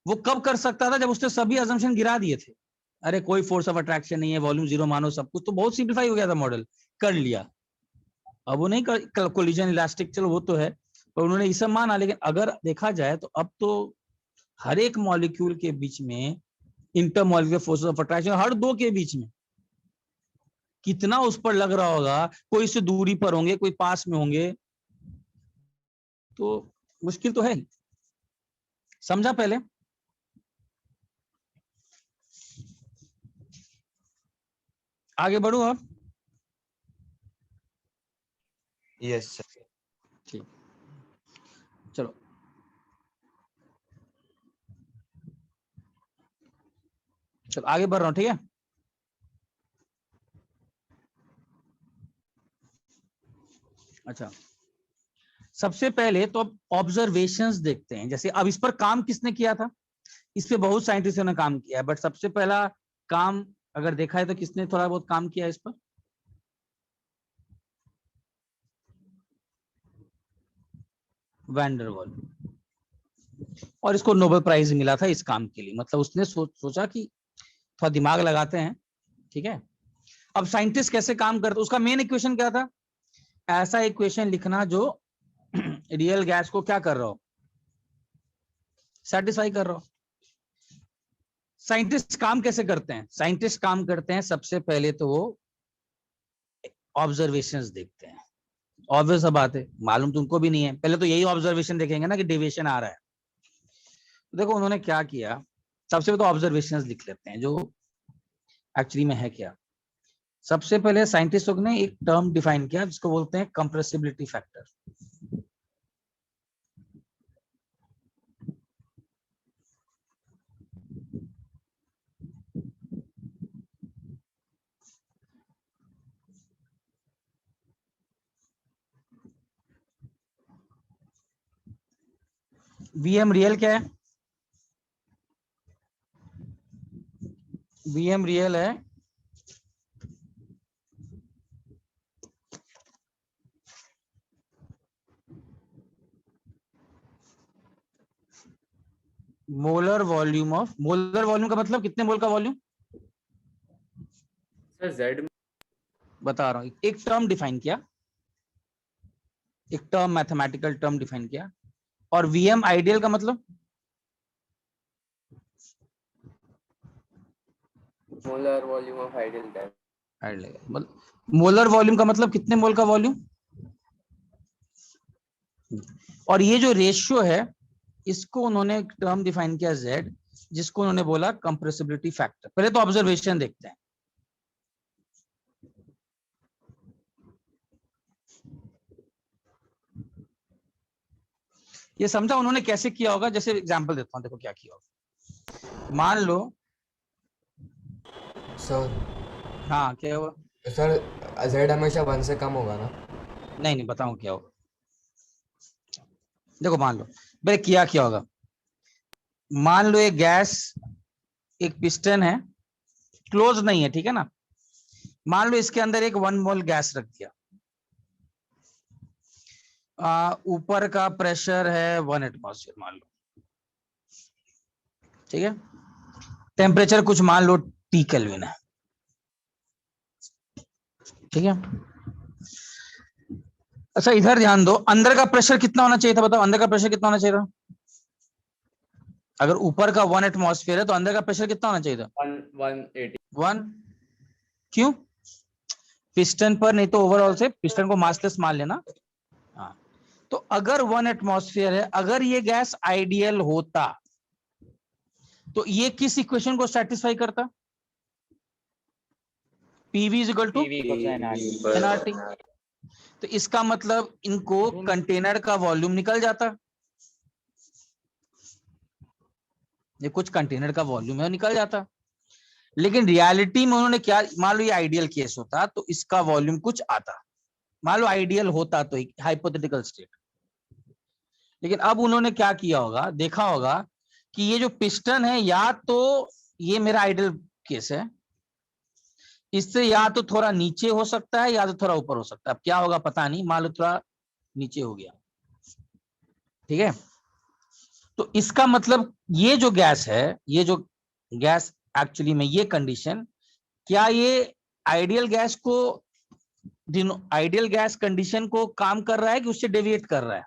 वो कब कर सकता था, जब उसने सभी अजम्पशन गिरा दिए थे, अरे कोई फोर्स ऑफ अट्रैक्शन नहीं है, वॉल्यूम जीरो मानो, सब कुछ तो बहुत सिंप्लीफाई हो गया था मॉडल, कर लिया। अब वो नहीं कर, कोलिजन इलास्टिक चलो वो तो है, पर उन्होंने ये सब माना, लेकिन अगर देखा जाए तो अब तो हर एक मॉलिक्यूल के बीच में इंटरमॉलिक्यूलर फोर्सेस ऑफ अट्रैक्शन, हर दो के बीच में कितना उस पर लग रहा होगा, कोई से दूरी पर होंगे, कोई पास में होंगे, तो मुश्किल तो है ही। समझा पहले? आगे बढ़ू अब? Yes sir. ठीक, चलो चलो आगे बढ़ रहा हूं, ठीक है। अच्छा, सबसे पहले तो अब ऑब्जर्वेशंस देखते हैं। जैसे अब इस पर काम किसने किया था, इस पे बहुत साइंटिस्टों ने काम किया है, बट सबसे पहला काम अगर देखा है तो किसने थोड़ा बहुत काम किया है इस पर, वैन डर वाल, और इसको नोबेल प्राइज मिला था इस काम के लिए। मतलब उसने सोचा कि थोड़ा दिमाग लगाते हैं, ठीक है। अब साइंटिस्ट कैसे काम करते, उसका मेन इक्वेशन क्या था, ऐसा इक्वेशन लिखना जो रियल गैस को क्या कर रहा हो, सेटिस्फाई कर रहा हो। साइंटिस्ट काम कैसे करते हैं, साइंटिस्ट काम करते हैं सबसे पहले तो वो ऑब्जर्वेशंस देखते हैं। ऑब्वियस बात है, मालूम तुमको भी नहीं है, पहले तो यही ऑब्जर्वेशन देखेंगे ना कि डेविएशन आ रहा है। तो देखो उन्होंने क्या किया, सबसे पहले तो ऑब्जर्वेशंस लिख लेते हैं जो एक्चुअली में है क्या। सबसे पहले साइंटिस्टों ने एक टर्म डिफाइन किया जिसको बोलते हैं कंप्रेसिबिलिटी फैक्टर। वीएम रियल क्या है, वीएम रियल है molar volume of, molar volume का मतलब कितने मोल का वॉल्यूम, सर जेड बता रहा हूं। एक टर्म डिफाइन किया, एक टर्म मैथमेटिकल टर्म डिफाइन किया, और वीएम आइडियल का मतलब molar volume of ideal gas. Ideal मतलब मोलर वॉल्यूम का मतलब कितने मोल का वॉल्यूम, और ये जो रेशियो है इसको उन्होंने एक टर्म डिफाइन किया Z, जिसको उन्होंने बोला कंप्रेसिबिलिटी फैक्टर। पहले तो ऑब्जर्वेशन देखते हैं। ये समझा उन्होंने कैसे किया होगा, जैसे एग्जांपल देता हूं, देखो क्या किया होगा। मान लो सर हाँ क्या हुआ, सर जेड हमेशा 1 से कम होगा ना? नहीं बताऊं क्या होगा। देखो मान लो पहले क्या होगा, मान लो एक गैस, एक पिस्टन है, क्लोज नहीं है, ठीक है ना। मान लो इसके अंदर एक 1 मोल गैस रख दिया, ऊपर का प्रेशर है 1 एटमॉस्फेयर मान लो, ठीक है। टेम्परेचर कुछ मान लो T केल्विन है, ठीक है। अच्छा इधर ध्यान दो, अंदर का प्रेशर कितना होना चाहिए था, बताओ अंदर का प्रेशर कितना होना चाहिए था। अगर ऊपर का 1 एटमॉस्फेयर है तो अंदर का प्रेशर कितना होना चाहिए था, 180। 1। क्यों, पिस्टन पर, नहीं तो ओवरऑल से पिस्टन को मासलेस मान लेना। हाँ, तो अगर 1 एटमॉस्फेयर है, अगर ये गैस आइडियल होता तो ये किस इक्वेशन को सेटिस्फाई करता, PV is equal to nRT। तो इसका मतलब इनको कंटेनर का वॉल्यूम निकल जाता, ये कुछ कंटेनर का वॉल्यूम है निकल जाता। लेकिन रियलिटी में उन्होंने क्या, मान लो ये आइडियल केस होता तो इसका वॉल्यूम कुछ आता, मान लो आइडियल होता तो हाइपोथेटिकल स्टेट, लेकिन अब उन्होंने क्या किया होगा, देखा होगा कि ये जो पिस्टन है, या तो ये मेरा आइडियल केस है, इससे या तो थोड़ा नीचे हो सकता है या तो थोड़ा ऊपर हो सकता है। अब क्या होगा पता नहीं, मान लो थोड़ा नीचे हो गया, ठीक है। तो इसका मतलब ये जो गैस है, ये जो गैस एक्चुअली में ये कंडीशन, क्या ये आइडियल गैस को, आइडियल गैस कंडीशन को काम कर रहा है कि उससे डेविएट कर रहा है?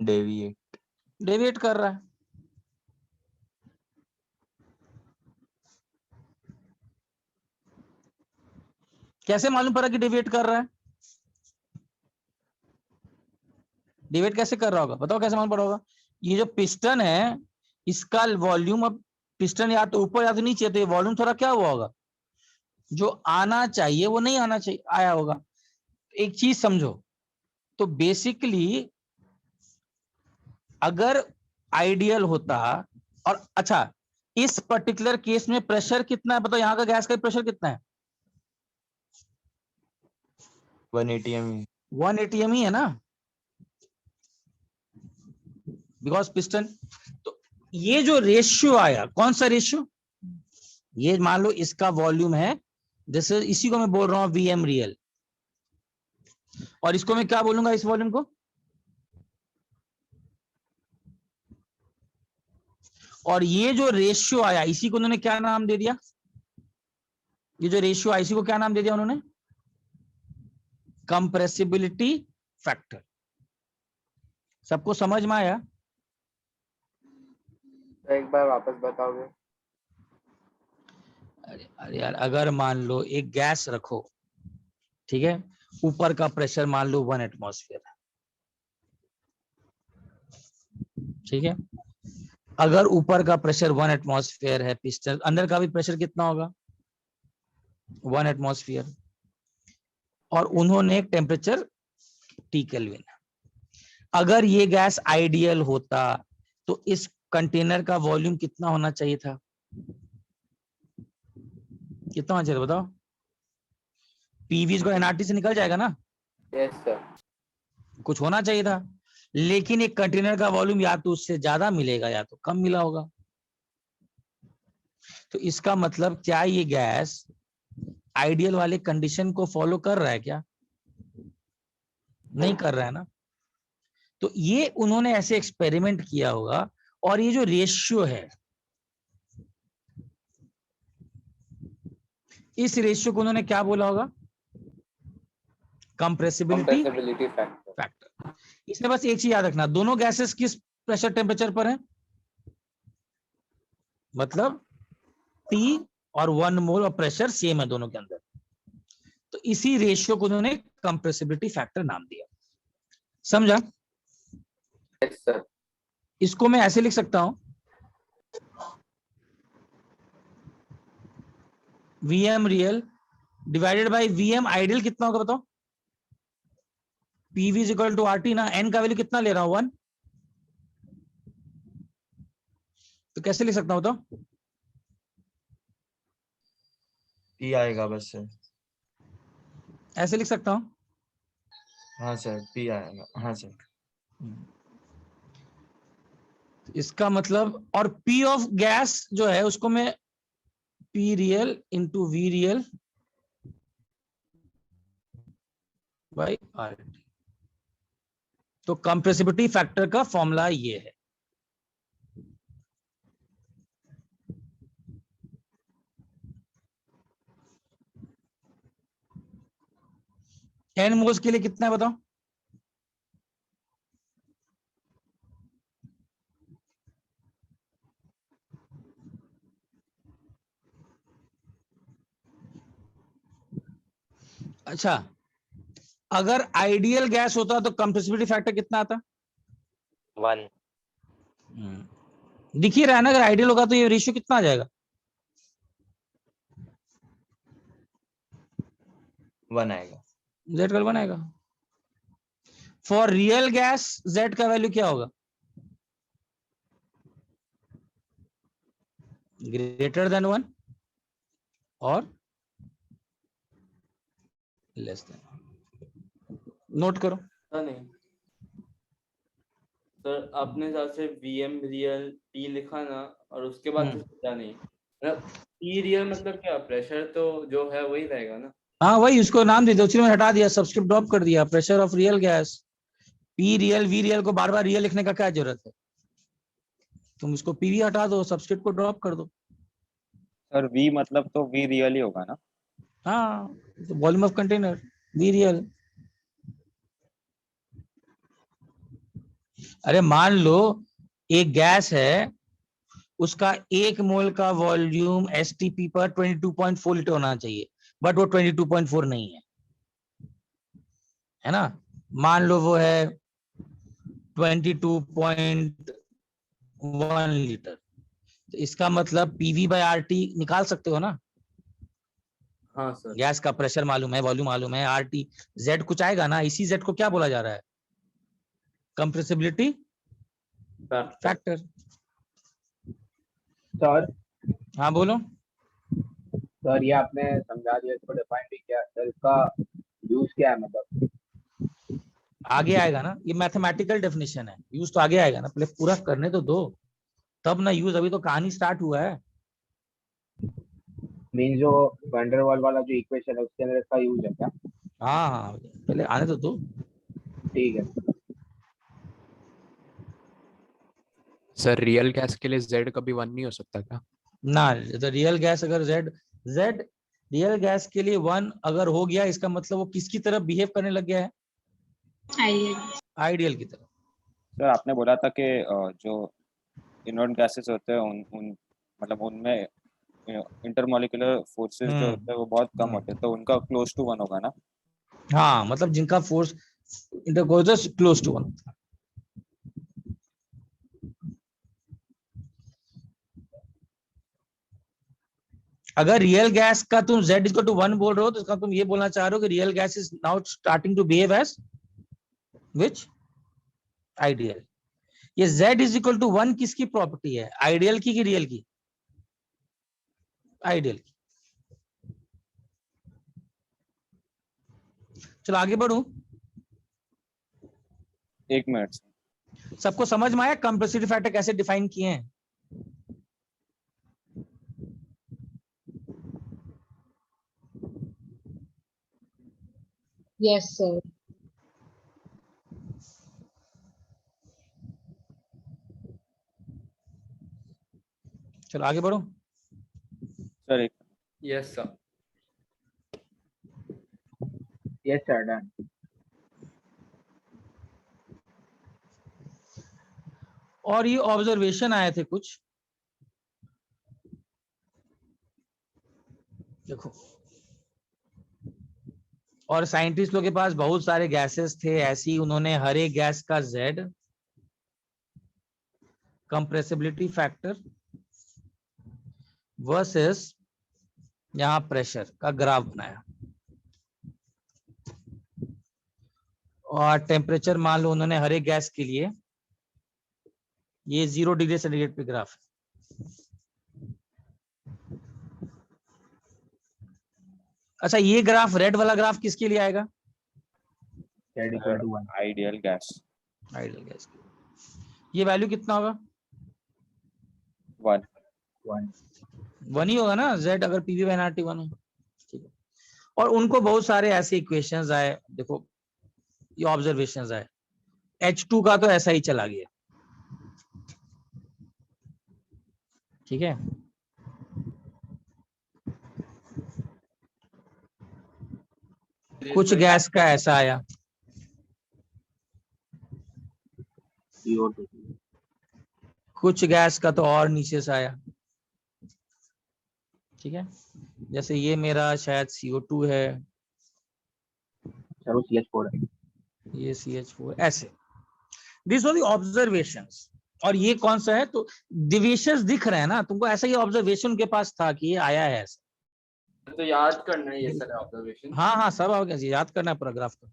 डेविएट। डेविएट कर रहा है। कैसे मालूम पड़ा कि डेविएट कर रहा है? डेविएट कैसे कर रहा होगा बताओ, कैसे मालूम पड़ा होगा? ये जो पिस्टन है, इसका वॉल्यूम, अब पिस्टन या तो ऊपर या तो नीचे, तो ये वॉल्यूम थोड़ा क्या हुआ होगा, जो आना चाहिए वो नहीं आना चाहिए, आया होगा। एक चीज समझो, तो बेसिकली अगर आइडियल होता, और अच्छा इस पर्टिकुलर केस में प्रेशर कितना है बताओ, यहाँ का गैस का प्रेशर कितना है? 180 एम 180 एम ही है ना, बिकॉज पिस्टन। तो ये जो रेशियो आया, कौन सा रेशियो? ये मान लो इसका वॉल्यूम है, जैसे इसी को मैं बोल रहा हूं वीएम रियल, और इसको मैं क्या बोलूंगा, इस वॉल्यूम को? और ये जो रेशियो आया, इसी को उन्होंने क्या नाम दे दिया? ये जो रेशियो आया, इसी को क्या नाम दे दिया उन्होंने? Compressibility factor. सबको समझ में आया? एक बार वापस बताओगे? अरे यार, अगर मान लो एक गैस रखो, ठीक है, ऊपर का प्रेशर मान लो 1 एटमॉस्फेयर है, ठीक है। अगर ऊपर का प्रेशर 1 एटमॉस्फेयर है, पिस्टन अंदर का भी प्रेशर कितना होगा? 1 एटमॉस्फेयर। और उन्होंने एक टेम्परेचर T केल्विन। अगर ये गैस आइडियल होता तो इस कंटेनर का वॉल्यूम कितना होना चाहिए था? कितना होना चाहिए बताओ? पीवी को एनआरटी से निकल जाएगा ना, यस सर। कुछ होना चाहिए था। लेकिन एक कंटेनर का वॉल्यूम या तो उससे ज्यादा मिलेगा या तो कम मिला होगा। तो इसका मतलब क्या ये गैस आइडियल वाले कंडीशन को फॉलो कर रहा है क्या? नहीं कर रहा है ना। तो ये उन्होंने ऐसे एक्सपेरिमेंट किया होगा, और ये जो रेशियो है, इस रेशियो को उन्होंने क्या बोला होगा? Compressibility factor. इसमें बस एक चीज याद रखना, दोनों गैसेस किस प्रेशर टेम्परेचर पर है, मतलब T और 1 मोल और प्रेशर सेम है दोनों के अंदर। तो इसी रेशियो को उन्होंने कंप्रेसिबिलिटी फैक्टर नाम दिया। समझा? Yes sir. इसको मैं ऐसे लिख सकता हूं, Vm real divided by Vm ideal कितना होगा बताओ? PV is equal to RT ना, n का वैल्यू कितना ले रहा हूं 1, तो कैसे लिख सकता हूं बताओ? पी आएगा बस सर। ऐसे लिख सकता हूं। हाँ सर, पी आएगा। हाँ सर। इसका मतलब, और P ऑफ गैस जो है उसको मैं P real into V real by RT। तो कंप्रेसिबिलिटी फैक्टर का फॉर्मूला ये है। n मोल्स के लिए कितना है बताओ? अच्छा, अगर आइडियल गैस होता तो कंप्रेसिबिलिटी फैक्टर कितना आता? 1 दिख ही रहा है ना, अगर आइडियल होगा तो ये रेशियो कितना आ जाएगा? 1 आएगा। Z का 1 आएगा। फॉर रियल गैस Z का वैल्यू क्या होगा? ग्रेटर देन 1 और लेस देन। नोट करो। नहीं सर आपने हिसाब से वीएम रियल पी लिखा ना, और उसके बाद कुछ पता नहीं, मतलब पी रियल मतलब क्या, प्रेशर तो जो है वही रहेगा ना। हाँ वही, उसको नाम दे दो, उसी में हटा दिया, सब्सक्रिप्ट ड्रॉप कर दिया, pressure of real gas. P real V real को बार बार रियल लिखने का क्या जरूरत है, तुम इसको पीवी हटा दो, सब्सक्रिप्ट को ड्रॉप कर दो। सर वी मतलब तो वी रियल ही होगा ना? हाँ, तो volume of container V real. अरे मान लो एक गैस है, उसका 1 मोल का वॉल्यूम एसटीपी पर 22.4 लीटर होना चाहिए, बट वो 22.4 नहीं है ना। मान लो वो है 22.1 लीटर, तो इसका मतलब पीवी बाय आरटी निकाल सकते हो ना। हाँ सर। गैस का प्रेशर मालूम है, वॉल्यूम मालूम है, आरटी जेड कुछ आएगा ना, इसी जेड को क्या बोला जा रहा है, कंप्रेसिबिलिटी फैक्टर। सर हाँ बोलो। सर ये आपने समझा दिया, इसको डिफाइन भी किया, सर इसका यूज क्या है मतलब? आगे आएगा ना, ये मैथमेटिकल डेफिनेशन है, यूज तो आगे आएगा ना, पहले पूरा करने तो दो तब ना यूज, अभी तो कहानी स्टार्ट हुआ है। मीन जो वैंडरवाल वाला जो इक्वेशन है उसके अंदर इसका यूज है क्या? हाँ हाँ, पहले आने तो दो। ठीक है। सर रियल गैस के लिए जेड कभी 1 नहीं हो सकता क्या? ना, तो रियल गैस अगर जेड जेड रियल गैस के लिए 1 अगर हो गया, इसका मतलब वो किसकी तरफ बिहेव करने लग गया है, आइडियल की तरफ। सर आपने बोला था कि जो इनर्ट गैसेस होते हैं उन मतलब उनमें इंटरमॉलिक्यूलर फोर्सेस जो होते हैं वो बहुत कम होते हैं, तो उनका क्लोज टू 1 होगा ना? हाँ, मतलब जिनका फोर्स इंटरकोर्स क्लोज टू 1। अगर रियल गैस का तुम z इक्वल टू 1 बोल रहे हो, तो इसका तुम ये बोलना चाह रहे हो कि real gas is now starting to behave as which ideal. ये z इज इक्वल टू 1 किसकी प्रॉपर्टी है, आइडियल की कि रियल की? आइडियल की। चलो आगे बढ़ू। 1 मिनट। सबको समझ में आया कंप्रेसिव फैक्टर कैसे डिफाइन किए हैं? Yes, sir. चलो आगे बढ़ो। सर एक yes sir. Yes sir, done. और ये ऑब्जर्वेशन आए थे कुछ, देखो, और साइंटिस्ट लोग के पास बहुत सारे गैसेस थे, ऐसी उन्होंने हर एक गैस का z कंप्रेसिबिलिटी फैक्टर वर्सेस यहां प्रेशर का ग्राफ बनाया, और टेम्परेचर मान लो उन्होंने हर एक गैस के लिए, ये 0 डिग्री सेंटीग्रेड पे ग्राफ है। अच्छा, ये ग्राफ रेड वाला ग्राफ किसके लिए आएगा? Z equal to 1। Ideal gas. Ideal gas के लिए। ये वैल्यू कितना होगा? 1 1 ही होगा ना, z अगर पीवी बाय एनआरटी 1 हो। ठीक है। और उनको बहुत सारे ऐसे इक्वेशंस आए, देखो ये ऑब्जर्वेशंस आए, H2 का तो ऐसा ही चला गया, ठीक है। कुछ गैस का ऐसा आया, CO2। कुछ गैस का तो और नीचे से आया, ठीक है। जैसे ये मेरा शायद CO2 है, सर वो CH4 है। ये CH4, ऐसे। This was the observations. और ये कौन सा है, तो डिविएशंस दिख रहे हैं ना तुमको, ऐसा ही ऑब्जर्वेशन के पास था कि ये आया है ऐसा। तो याद करना है ये सारे ऑब्जर्वेशन। हाँ हाँ, सब आओ, याद करना है पूरा ग्राफ का,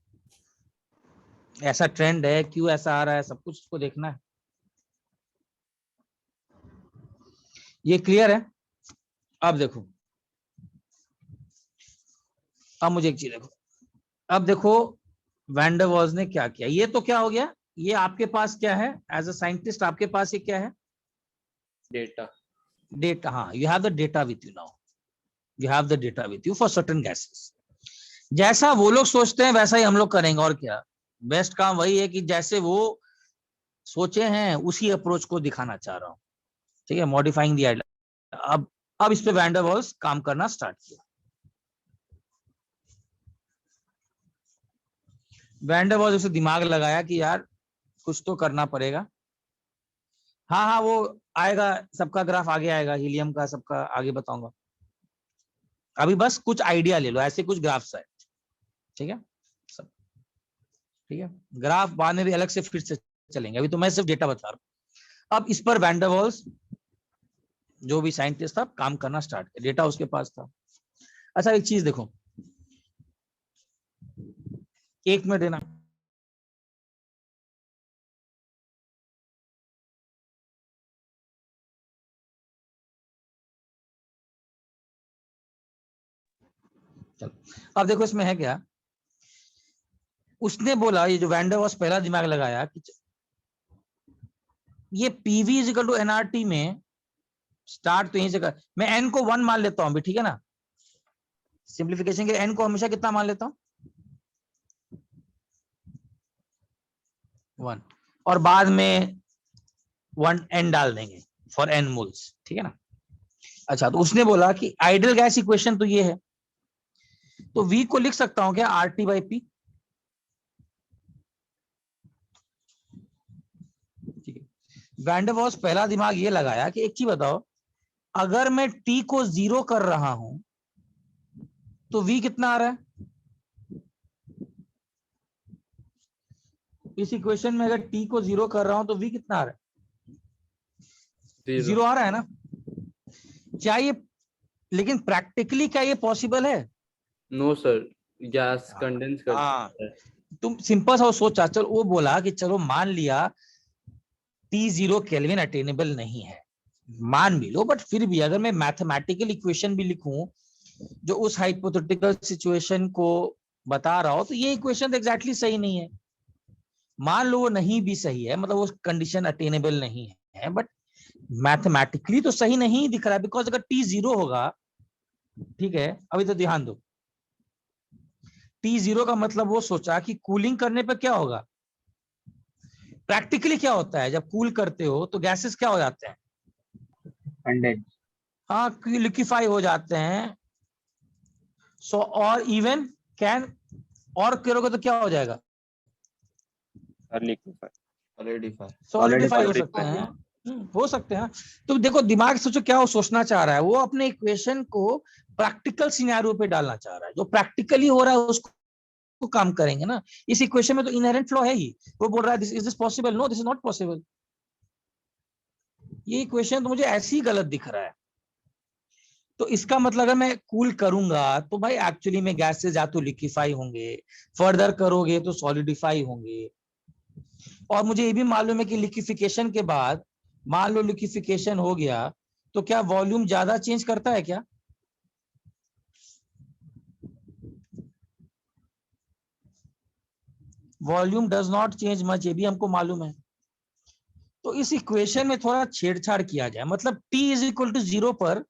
ऐसा ट्रेंड है, क्यों ऐसा आ रहा है, सब कुछ इसको देखना है। ये क्लियर है? अब देखो, अब मुझे एक चीज देखो, अब देखो वैन डर वाल्स ने क्या किया, ये तो क्या हो गया, ये आपके पास क्या है एज अ साइंटिस्ट, आपके पास ये क्या है? डेटा। डेटा, हाँ, you have the data with you now, you have the data with you for certain gases. जैसा वो लोग सोचते हैं वैसा ही हम लोग करेंगे, और क्या। बेस्ट काम वही है कि जैसे वो सोचे हैं उसी अप्रोच को दिखाना चाह रहा हूँ, ठीक है, मॉडिफाइंग द आइडिया। अब इस पे वैन डर वाल्स काम करना स्टार्ट किया। वैन डर वाल्स उसे दिमाग लगाया कि यार कुछ तो करना पड़ेगा। हाँ हाँ, वो आएगा, सबका ग्राफ आगे आएगा, हीलियम का सबका आगे बताऊंगा। अभी बस कुछ आइडिया ले लो, ऐसे कुछ ग्राफ्स है, ठीक है सब, ठीक है। ग्राफ बाद में भी अलग से फिर से चलेंगे, अभी तो मैं सिर्फ डेटा बता रहा हूँ। अब इस पर वैन डर वाल्स जो भी साइंटिस्ट था काम करना स्टार्ट किया, डेटा उसके पास था। अच्छा एक चीज देखो, एक मिनट देना। चलो अब देखो इसमें है क्या, उसने बोला, ये जो वैन डर वाल्स पहला दिमाग लगाया कि ये PV is equal to nRT में स्टार्ट तो यहीं से कर, मैं एन को 1 मान लेता हूं अभी, ठीक है ना, सिंप्लीफिकेशन के एन को हमेशा कितना मान लेता हूं 1, और बाद में 1 एन डाल देंगे फॉर एन मोल्स, ठीक है ना। अच्छा तो उसने बोला कि आइडियल गैस इक्वेशन तो ये है, तो वी को लिख सकता हूं क्या आर टी बाई पी, ठीक है। वैन डर वाल्स पहला दिमाग ये लगाया कि एक चीज बताओ, अगर मैं टी को 0 कर रहा हूं तो वी कितना आ रहा है इस इक्वेशन में, अगर टी को 0 कर रहा हूं तो वी कितना आ रहा है? 0 आ रहा है ना। क्या ये, लेकिन प्रैक्टिकली क्या ये पॉसिबल है? नो सर, गैस कंडेंस करता हाँ, है। तुम सिंपल सा सोचा, चलो वो बोला कि चलो मान लिया T0 केल्विन अटेनेबल नहीं है, मान भी लो, बट फिर भी अगर मैं मैथमेटिकल इक्वेशन भी लिखूं जो उस हाइपोथेटिकल सिचुएशन को बता रहा हो, तो ये इक्वेशन तो एग्जैक्टली सही नहीं है। मान लो वो नहीं भी सही है, मतलब वो कंडीशन अटेनेबल नहीं है, बट मैथमेटिकली तो सही नहीं दिख रहा है, बिकॉज अगर T0 होगा, ठीक है, अभी तो ध्यान दो, T0 का मतलब वो सोचा कि कूलिंग करने पे क्या होगा, प्रैक्टिकली क्या होता है जब कूल करते हो तो गैसेस क्या हो जाते हैं, कंडेंस। हाँ, लिक्विफाई हो जाते हैं। सो और इवन कैन, और करोगे तो क्या हो जाएगा, सॉलिडिफाई। सॉलिडिफाई हो सकते हैं, हो सकते हैं। तो देखो दिमाग सोचो क्या वो सोचना चाह रहा है, वो अपने इक्वेशन को प्रैक्टिकल सिनेरियो पे डालना चाह रहा है, जो प्रैक्टिकली हो रहा है उसको काम करेंगे ना। इस इक्वेशन में तो इनहेरेंट फ्लॉ है ही, वो बोल रहा है is this possible, no this is not possible, ये इक्वेशन तो मुझे ऐसे ही गलत दिख रहा है। तो इसका मतलब अगर मैं कूल करूंगा तो भाई एक्चुअली में गैसेस या तो लिक्विफाई होंगे, फर्दर करोगे तो सॉलिडिफाई होंगे। और मुझे ये भी मालूम है कि लिक्विफिकेशन के बाद, मान लो लिक्विफिकेशन हो गया, तो क्या वॉल्यूम ज्यादा चेंज करता है क्या? Volume does not change much, ये भी हमको मालूम है। तो इस इक्वेशन में थोड़ा छेड़छाड़ किया जाए, मतलब T इज इक्वल टू 0 पर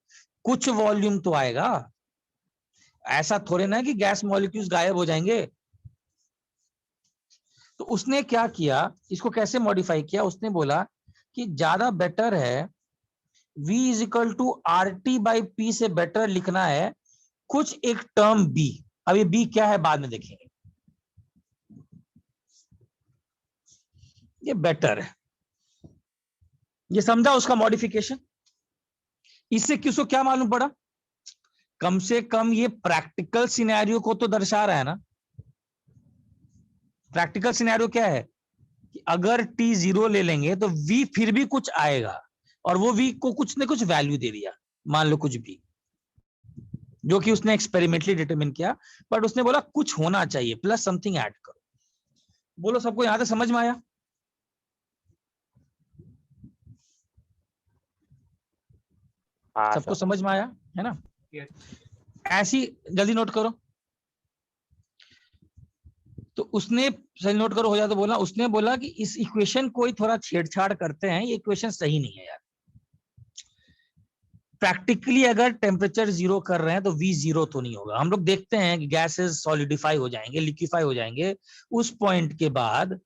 कुछ वॉल्यूम तो आएगा, ऐसा थोड़े ना कि गैस मॉलिक्यूल्स गायब हो जाएंगे। तो उसने क्या किया, इसको कैसे मॉडिफाई किया, उसने बोला कि ज्यादा बेटर है V is equal to R T by P से बेटर लिखना है कुछ एक टर्म B, अभी B क्या है बाद में देखेंगे, ये बेटर है, ये समझा उसका मॉडिफिकेशन। इससे किसको क्या मालूम पड़ा, कम से कम ये प्रैक्टिकल सिनेरियो को तो दर्शा रहा है ना। प्रैक्टिकल सिनेरियो क्या है कि अगर T0 ले लेंगे तो V फिर भी कुछ आएगा, और वो V को कुछ न कुछ वैल्यू दे दिया, मान लो कुछ भी, जो कि उसने एक्सपेरिमेंटली डिटरमिन किया, बट उसने बोला कुछ होना चाहिए प्लस समथिंग ऐड करो। बोलो सबको यहां तक समझ में आया? हाँ सबको सर। समझ में आया है ना? ऐसी जल्दी नोट करो। तो उसने, सही नोट करो, हो जाए तो बोला, उसने बोला कि इस इक्वेशन को ही थोड़ा छेड़छाड़ करते हैं, ये इक्वेशन सही नहीं है यार। प्रैक्टिकली अगर टेम्परेचर जीरो कर रहे हैं तो V जीरो तो नहीं होगा। हम लोग देखते हैं कि गैसेस सॉलिडिफाई हो जाएंगे, लिक्विफाई हो जाएंगे, उस पॉइंट के बाद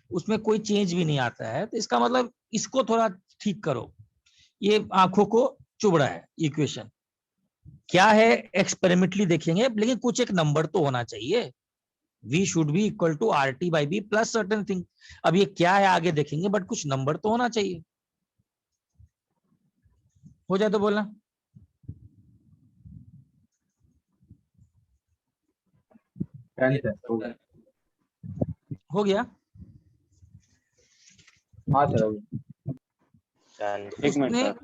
उसमें कोई चेंज भी नहीं आता है। तो इसका मतलब इसको थोड़ा ठीक करो, ये आंखों को चुभ रहा है इक्वेशन। क्या है एक्सपेरिमेंटली देखेंगे, लेकिन कुछ एक नंबर तो होना चाहिए। V should be equal to RT by B plus certain thing. अब ये क्या है आगे देखेंगे, बट कुछ नंबर तो होना चाहिए। हो जाए तो बोलना। डन सर, हो गया। हो गया। हाँ सर, हो गया। डन। एक मिनट उसने sir,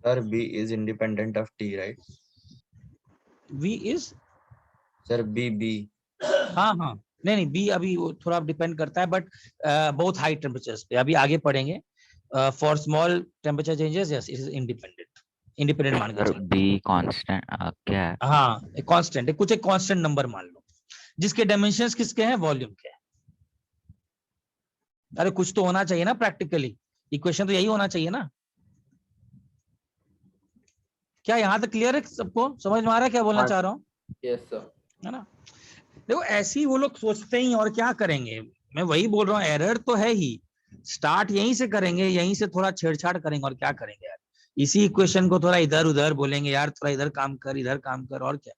Sir, B is independent of T, right? V is, Sir, B. हाँ हाँ, नहीं बी अभी वो थोड़ा डिपेंड करता है, बट बहुत हाई टेम्परेचर्स पे अभी आगे पढ़ेंगे। For small temperature changes yes it is independent मान के सर चलो। बी कांस्टेंट क्या है? हाँ एक कांस्टेंट है, कुछ एक कांस्टेंट नंबर मान लो, जिसके डायमेंशंस किसके हैं, वॉल्यूम के हैं। अरे कुछ तो होना चाहिए ना प्रैक्टिकली, इक्वेशन तो यही होना चाहिए ना। क्या यहाँ तक क्लियर है सबको, समझ में आ रहा है क्या बोलना हाँ। चाह रहा हूँ, यस सर। है ना। देखो ऐसे ही वो लोग सोचते ही, और क्या करेंगे, मैं वही बोल रहा हूँ, एरर तो है ही। स्टार्ट यहीं से करेंगे, यहीं से थोड़ा छेड़छाड़ करेंगे, और क्या करेंगे यार, इसी इक्वेशन को थोड़ा इधर उधर बोलेंगे यार, थोड़ा इधर काम कर, इधर काम कर, और क्या,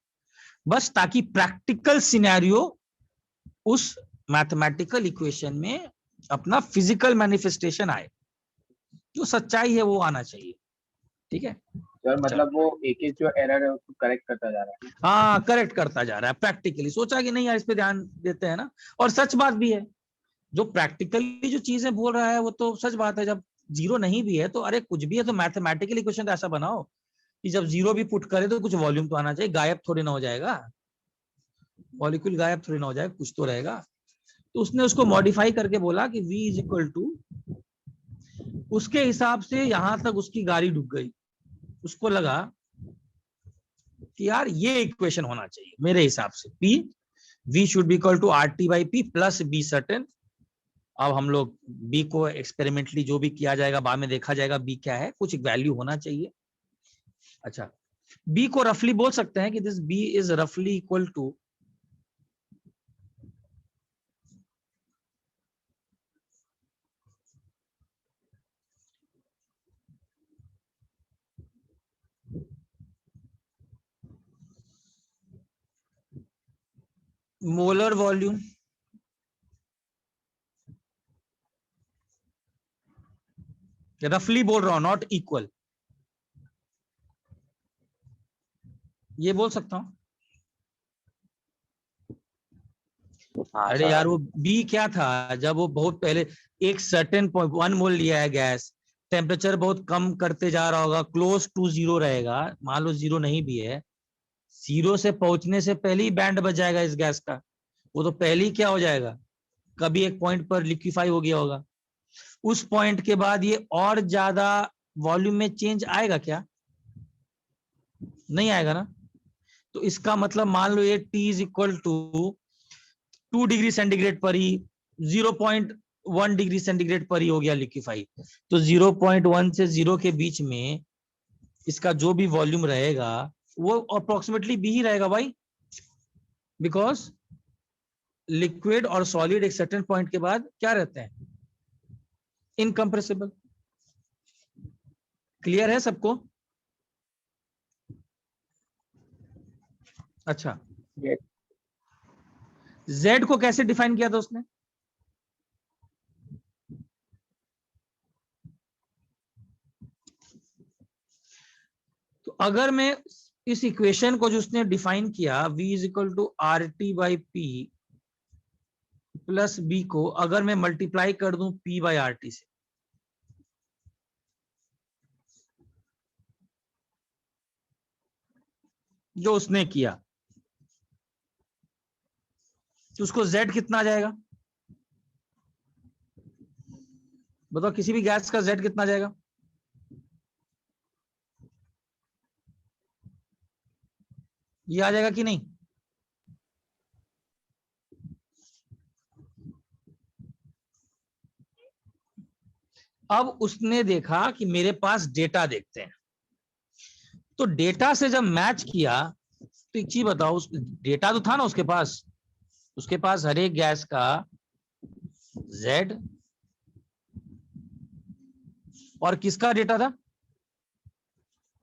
बस ताकि प्रैक्टिकल सिनेरियो उस मैथमेटिकल इक्वेशन में अपना फिजिकल मैनिफेस्टेशन आए, जो सच्चाई है वो आना चाहिए। ठीक है, सर मतलब वो एक एक जो एरर है उसको करेक्ट करता जा रहा है। हाँ करेक्ट करता जा रहा है। प्रैक्टिकली सोचा कि नहीं यार इस पे ध्यान देते हैं ना, और सच बात भी है, जो प्रैक्टिकली जो चीजें बोल रहा है वो तो सच बात है। जब जीरो नहीं भी है तो अरे कुछ भी है तो मैथमेटिकल इक्वेशन तो ऐसा बनाओ कि जब जीरो भी पुट करे तो कुछ वॉल्यूम तो आना चाहिए, गायब थोड़ी ना हो जाएगा, मॉलिक्यूल गायब थोड़ी ना हो जाएगा, कुछ तो रहेगा। तो उसने उसको मॉडिफाई करके बोला कि V इज इक्वल टू, उसके हिसाब से यहां तक उसकी गाड़ी डूब गई। उसको लगा कि यार ये इक्वेशन होना चाहिए मेरे हिसाब से, P V should be equal to RT by P plus B certain. अब हम लोग B को एक्सपेरिमेंटली जो भी किया जाएगा बाद में देखा जाएगा, B क्या है, कुछ वैल्यू होना चाहिए। अच्छा, B को रफली बोल सकते हैं कि दिस B इज रफली इक्वल टू मोलर वॉल्यूम रफली बोल रहा हूं, नॉट इक्वल, ये बोल सकता हूं। हाँ अरे सर। यार वो बी क्या था, जब वो बहुत पहले एक सर्टेन पॉइंट 1 मोल लिया है गैस, टेम्परेचर बहुत कम करते जा रहा होगा, क्लोज टू जीरो रहेगा, मान लो जीरो नहीं भी है, जीरो से पहुंचने से पहले ही बैंड बच जाएगा इस गैस का। वो तो पहले ही क्या हो जाएगा, कभी एक पॉइंट पर लिक्विफाई हो गया होगा, उस पॉइंट के बाद ये और ज्यादा वॉल्यूम में चेंज आएगा क्या, नहीं आएगा ना। तो इसका मतलब मान लो ये T is equal to 2 degree centigrade पर ही, 0.1 डिग्री सेंटीग्रेड पर ही हो गया लिक्विफाई। तो 0.1 से 0 के बीच में इसका जो भी वॉल्यूम रहेगा वो अप्रोक्सीमेटली बी ही रहेगा भाई, बिकॉज लिक्विड और सॉलिड एक सर्टेन पॉइंट के बाद क्या रहते हैं, इनकंप्रेसिबल। क्लियर है सबको। अच्छा, Yes. Z को कैसे डिफाइन किया था उसने, तो अगर मैं इस इक्वेशन को जो उसने डिफाइन किया V is equal to RT by P plus B को अगर मैं मल्टीप्लाई कर दूं P बाई RT से, जो उसने किया, तो उसको Z कितना आ जाएगा बताओ, किसी भी गैस का Z कितना जाएगा, ये आ जाएगा कि नहीं, अब उसने देखा कि मेरे पास डेटा देखते हैं, तो डेटा से जब मैच किया तो एक चीज बताओ, उस डेटा तो था ना उसके पास हर एक गैस का Z और किसका डेटा था,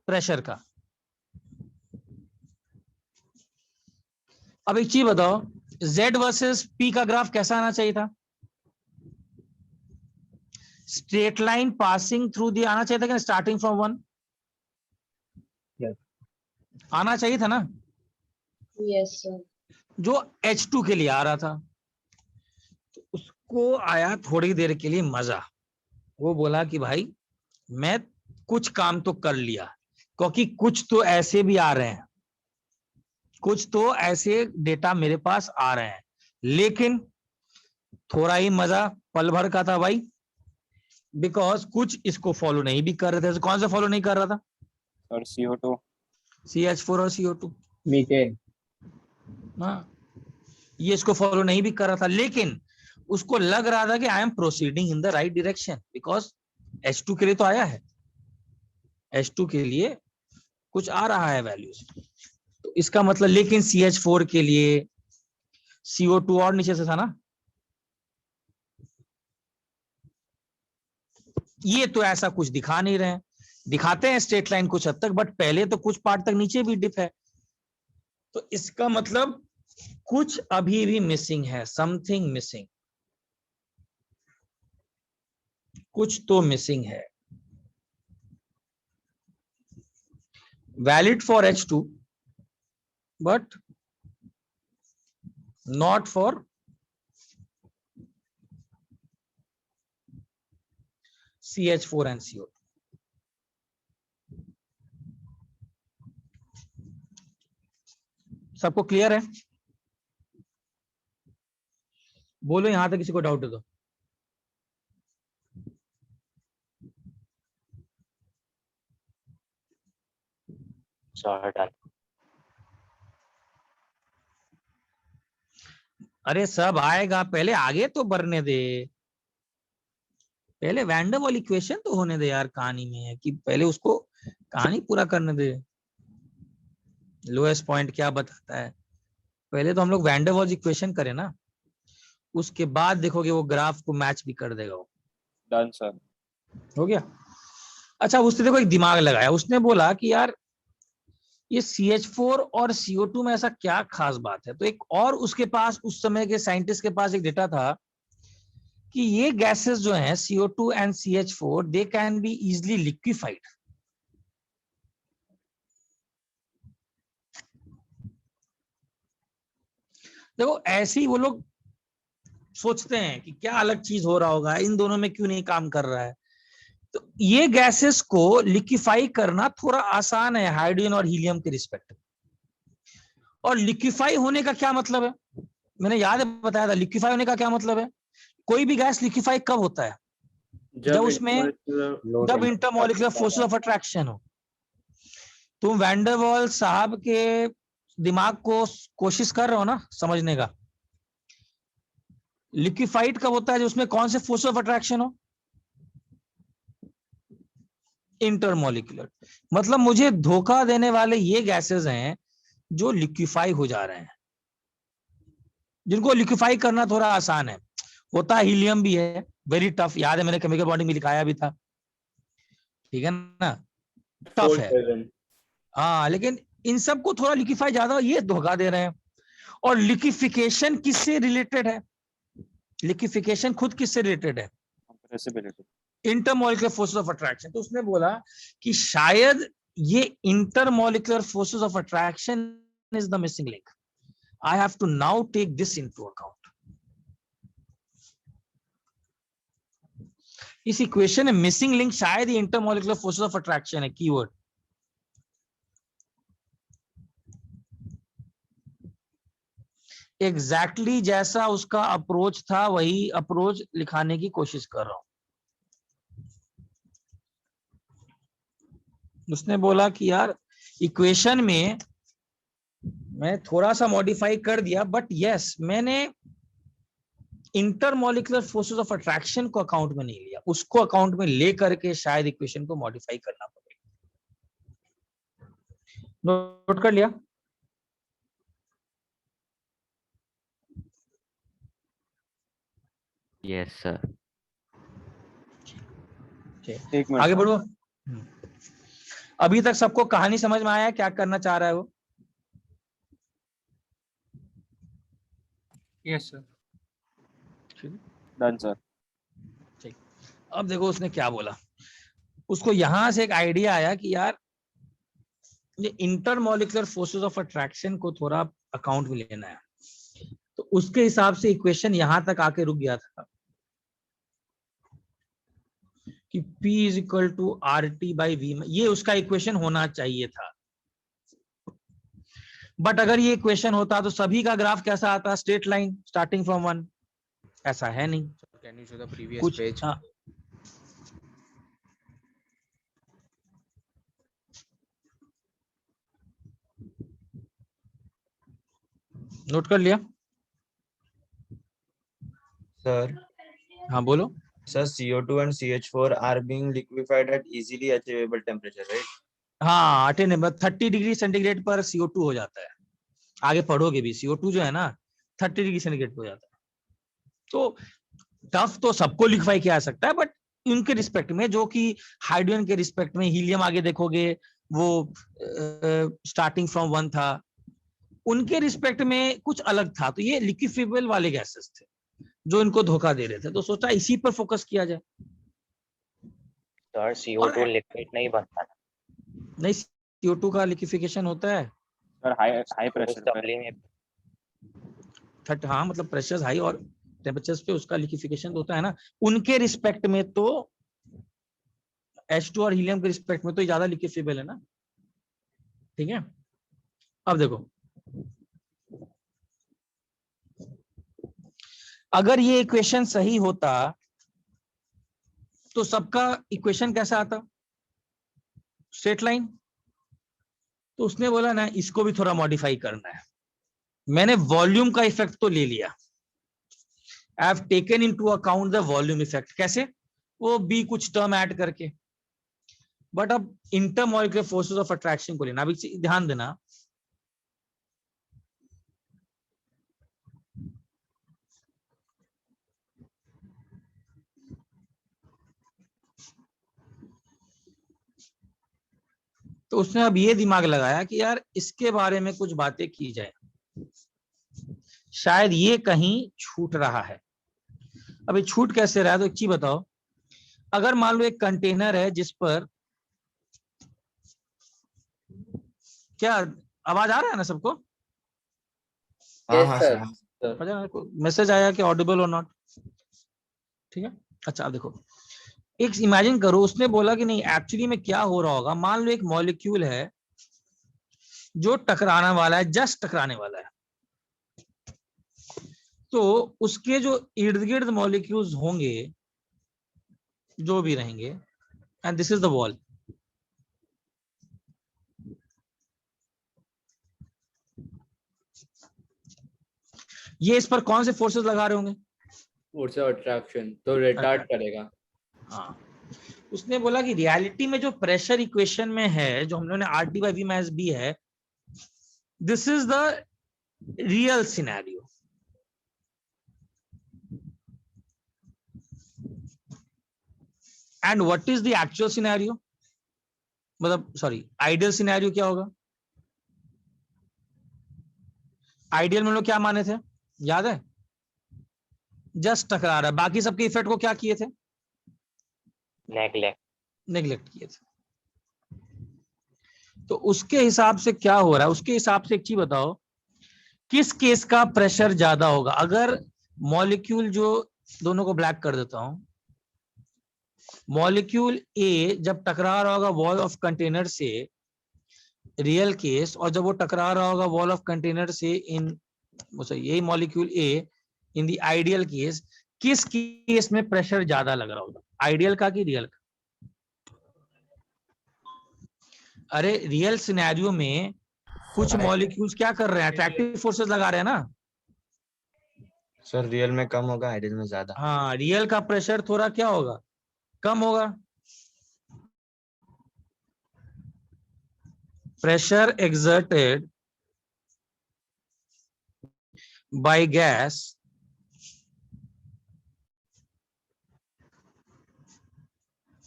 प्रेशर का। अब एक चीज बताओ, Z वर्सेस P का ग्राफ कैसा आना चाहिए था, straight line passing through the आना चाहिए था कि स्टार्टिंग फ्रॉम 1? Yes. आना चाहिए था ना, यस सर। जो H2 के लिए आ रहा था। तो उसको आया थोड़ी देर के लिए मजा, वो बोला कि भाई मैं कुछ काम तो कर लिया, क्योंकि कुछ तो ऐसे भी आ रहे हैं, कुछ तो ऐसे डेटा मेरे पास आ रहे हैं, लेकिन थोड़ा ही मजा पल भर का था भाई, बिकॉज कुछ इसको फॉलो नहीं भी कर रहे थे। कौन सा फॉलो नहीं कर रहा था? और CO2, CH4 और CO2, मीथेन। हाँ, ये इसको फॉलो नहीं भी कर रहा था, लेकिन उसको लग रहा था कि I am proceeding in the right direction, because H2 के लिए तो आया है, H2 के लिए कुछ आ रहा है वैल्यूज, तो इसका मतलब, लेकिन CH4 के लिए CO2 और नीचे से था ना, ये तो ऐसा कुछ दिखा नहीं रहे हैं, दिखाते हैं स्ट्रेट लाइन कुछ हद तक, बट पहले तो कुछ पार्ट तक नीचे भी डिप है, तो इसका मतलब कुछ अभी भी मिसिंग है, समथिंग मिसिंग, कुछ तो मिसिंग है। Valid for H2 but not for CH4 and CO2। सबको क्लियर है? बोलो यहां तक किसी को डाउट है तो। अरे सब आएगा, पहले आगे तो बढ़ने दे, पहले वैन डर वाल इक्वेशन तो होने दे यार, कहानी में है कि पहले उसको कहानी पूरा करने दे, लोएस्ट पॉइंट क्या बताता है, पहले तो हम लोग वैन डर वाल्स इक्वेशन करें ना, उसके बाद देखोगे वो ग्राफ को मैच भी कर देगा वो। Done sir. हो गया? अच्छा, उसने देखो एक दिमाग लगाया, उसने बोला कि यार ये CH4 और CO2 में ऐसा क्या खास बात है, तो एक और उसके पास उस समय के साइंटिस्ट के पास एक डेटा था कि ये गैसेस जो हैं CO2 and CH4 they can be easily liquefied. देखो ऐसे ही वो लोग सोचते हैं कि क्या अलग चीज हो रहा होगा, इन दोनों में क्यों नहीं काम कर रहा है, तो ये गैसेस को लिक्विफाई करना थोड़ा आसान है हाइड्रोजन और हीलियम के रिस्पेक्ट। और लिक्विफाई होने का क्या मतलब है, मैंने याद है बताया था, लिक्विफाई होने का क्या मतलब है, कोई भी गैस लिक्विफाई कब होता है, जब उसमें जब इंटरमॉलिक्यूलर फोर्सेस ऑफ अट्रैक्शन हो। तुम वैन डर वाल साहब के दिमाग को कोशिश कर रहे हो ना समझने का, लिक्विफाइड कब होता है, जो उसमें कौन से फोर्स ऑफ अट्रैक्शन हो, इंटरमॉलिक्यूलर। मतलब मुझे धोखा देने वाले ये गैसेस हैं जो लिक्विफाई हो जा रहे हैं, जिनको लिक्विफाई करना थोड़ा आसान है, होता हीलियम भी है, वेरी टफ, याद है मैंने केमिकल बॉन्डिंग में लिखाया भी था, ठीक है ना, टफ है, हाँ, लेकिन इन सब को थोड़ा लिक्विफाई ज्यादा, ये धोखा दे रहे हैं। और लिक्विफिकेशन किससे रिलेटेड है, लिक्विफिकेशन खुद किससे रिलेटेड है, compressibility, intermolecular forces of attraction. तो उसने बोला कि शायद ये intermolecular forces of attraction is the missing link, I have to now take this into account. इस इक्वेशन में मिसिंग लिंक शायद इंटरमॉलिक्यूलर फोर्सेस ऑफ अट्रैक्शन है, कीवर्ड। एग्जैक्टली जैसा उसका अप्रोच था वही अप्रोच लिखाने की कोशिश कर रहा हूं। उसने बोला कि यार इक्वेशन में मैं थोड़ा सा मॉडिफाई कर दिया, बट यस मैंने इंटरमॉलिक्यूलर फोर्सेस ऑफ अट्रैक्शन को अकाउंट में नहीं लिया, उसको अकाउंट में ले करके शायद इक्वेशन को मॉडिफाई करना पड़ेगा। नोट कर लिया? Yes sir. एक मिनट आगे सर। बढ़ो। अभी तक सबको कहानी समझ में आया क्या करना चाह रहा है वो? Yes sir. Done sir. अब देखो उसने क्या बोला। उसको यहां से एक आइडिया आया कि यार ये इंटरमॉलिक्यूलर फोर्सेस ऑफ अट्रैक्शन को थोड़ा अकाउंट में लेना है, तो उसके हिसाब से इक्वेशन यहां तक आके रुक गया था कि P is equal to RT by V, ये उसका इक्वेशन होना चाहिए था। बट अगर ये इक्वेशन होता तो सभी का ग्राफ कैसा आता? Straight line starting from 1। ऐसा है नहीं। Can you show the previous कुछ पेज? नोट कर लिया? सर हाँ बोलो। Sir CO2 and CH4 are being liquefied at easily achievable temperature, right? हाँ, अटेनेबल 30 डिग्री सेंटीग्रेड पर CO2 हो जाता है। आगे पढ़ोगे भी, CO2 जो है ना 30 डिग्री सेंटीग्रेड पे हो जाता है। तो टफ तो सबको लिक्विफाई किया जा सकता है, बट उनके रिस्पेक्ट में, जो कि हाइड्रोजन के रिस्पेक्ट में, हीलियम आगे देखोगे वो स्टार्टिंग फ्रॉम 1 था, उनके रिस्पेक्ट में कुछ अलग था। तो ये लिक्विफेबल वाले गैसेस थे जो इनको धोखा दे रहे थे, तो सोचा इसी पर फोकस किया जाए। सर CO2 लिक्विड नहीं बनता ना नहीं, CO2 का लिक्विफिकेशन होता है सर हाई प्रेशर पे। में। हाँ, मतलब प्रेशर हाई और टेम्परेचर्स पे उसका लिक्विफिकेशन होता है ना। उनके रिस्पेक्ट में तो H2 और हीलियम के रिस्पेक्ट में तो ज्यादा लिक्विफेबल है ना। ठीक है, अब देखो अगर ये इक्वेशन सही होता तो सबका इक्वेशन कैसा आता? Straight line. तो उसने बोला ना इसको भी थोड़ा मॉडिफाई करना है। मैंने वॉल्यूम का इफेक्ट तो ले लिया, I have taken into account the volume effect. कैसे? वो बी कुछ टर्म ऐड करके। बट अब इंटरमॉलिक्यूलर फोर्सेस ऑफ अट्रैक्शन को लेना, अभी ध्यान देना, तो उसने अब ये दिमाग लगाया कि यार इसके बारे में कुछ बातें की जाए, शायद ये कहीं छूट रहा है। अभी छूट कैसे रहा है? तो एक चीज बताओ, अगर मान लो एक कंटेनर है जिस पर, क्या आवाज आ रहा है ना सबको? हाँ सर। मैसेज आया कि ऑडिबल और नॉट? ठीक है, अच्छा अब देखो, एक इमेजिन करो, उसने बोला कि नहीं एक्चुअली में क्या हो रहा होगा। मान लो एक मॉलिक्यूल है जो टकराने वाला है, जस्ट टकराने वाला है, तो उसके जो इर्द गिर्द मॉलिक्यूल्स होंगे जो भी रहेंगे, and this is the wall, ये इस पर कौन से फोर्सेस लगा रहे होंगे? फोर्स ऑफ अट्रैक्शन, तो रिटार्ड करेगा। हाँ, उसने बोला कि रियलिटी में जो प्रेशर इक्वेशन में है, जो हम लोगों ने RT by V minus B है, this is the real scenario. And what is the actual scenario? मतलब सॉरी, आइडियल सिनेरियो क्या होगा? आइडियल में लोग क्या माने थे, याद है? जस्ट टकरा रहा है, बाकी सबके इफेक्ट को क्या किए थे? नेग्लेक्ट किए थे। तो उसके हिसाब से क्या हो रहा है? उसके हिसाब से एक चीज बताओ, किस केस का प्रेशर ज्यादा होगा? अगर मॉलिक्यूल जो, दोनों को ब्लैक कर देता हूं, मॉलिक्यूल ए जब टकरा रहा होगा वॉल ऑफ कंटेनर से, रियल केस, और जब वो टकरा रहा होगा वॉल ऑफ कंटेनर से इन, यही molecule A in the ideal case, किस केस में प्रेशर ज्यादा लग रहा होगा? आइडियल का कि रियल का? अरे रियल सिनेरियो में कुछ मॉलिक्यूल्स क्या कर रहे हैं? अट्रैक्टिव फोर्सेस लगा रहे हैं ना। सर रियल में कम होगा, आइडियल में ज्यादा। हाँ, रियल का प्रेशर थोड़ा क्या होगा? कम होगा। Pressure exerted by gas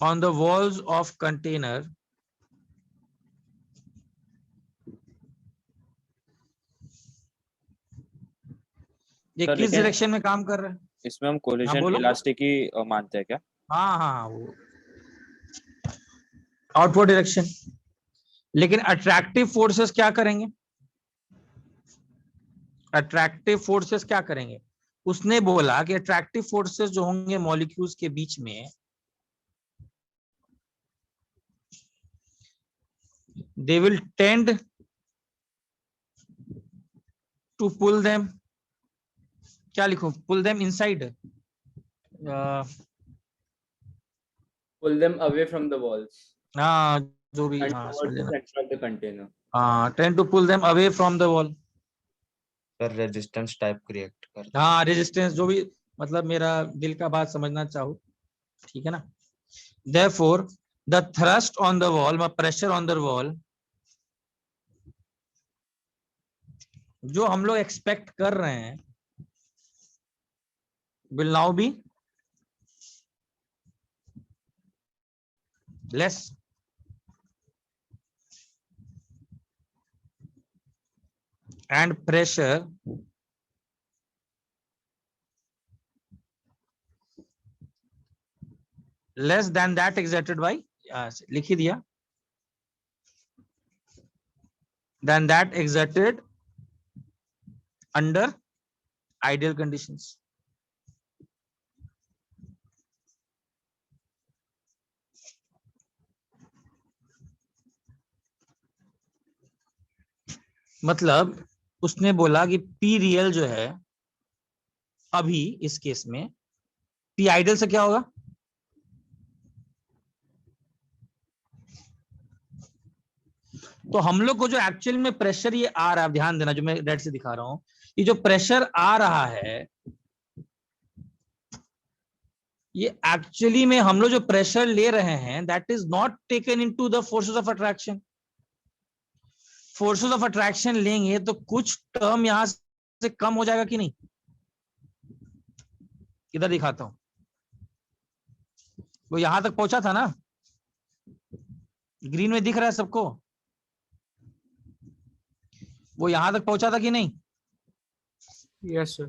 on the walls of container ये सर, किस लेकिन डायरेक्शन में काम कर रहा है? इसमें हम हाँ, कोलिजन बोलो। इलास्टिक ही मानते हैं क्या? हाँ, वो आउटवर्ड डायरेक्शन। लेकिन अट्रैक्टिव फोर्सेस क्या करेंगे? अट्रैक्टिव फोर्सेस क्या करेंगे? उसने बोला कि अट्रैक्टिव फोर्सेस जो होंगे मॉलिक्यूल्स के बीच में, they will tend to pull them, क्या लिखूं? pull them inside, pull them away from the walls हाँ जो भी, and हाँ towards समझ the लेना, center of the container. हाँ tend to pull them away from the wall। Sir resistance type create करता हाँ रेजिस्टेंस, जो भी मतलब मेरा दिल का बात समझना चाहो, ठीक है ना। therefore the thrust on the wall, pressure on the wall, जो हम लोग एक्सपेक्ट कर रहे हैं, will now be less। and pressure less than that exerted by, लिख ही दिया, than that exerted under ideal conditions। मतलब उसने बोला कि पी रियल जो है अभी इस केस में पी आइडियल से क्या होगा? तो हम लोग को जो एक्चुअल में प्रेशर ये आ रहा है, ध्यान देना, जो मैं रेड से दिखा रहा हूं, ये जो प्रेशर आ रहा है, ये एक्चुअली में हम लोग जो प्रेशर ले रहे हैं, that is not taken into the forces of attraction. Forces of attraction लेंगे तो कुछ टर्म यहां से कम हो जाएगा कि नहीं? इधर दिखाता हूं, वो यहां तक पहुंचा था ना, ग्रीन में दिख रहा है सबको, वो यहां तक पहुंचा था कि नहीं? Yes sir.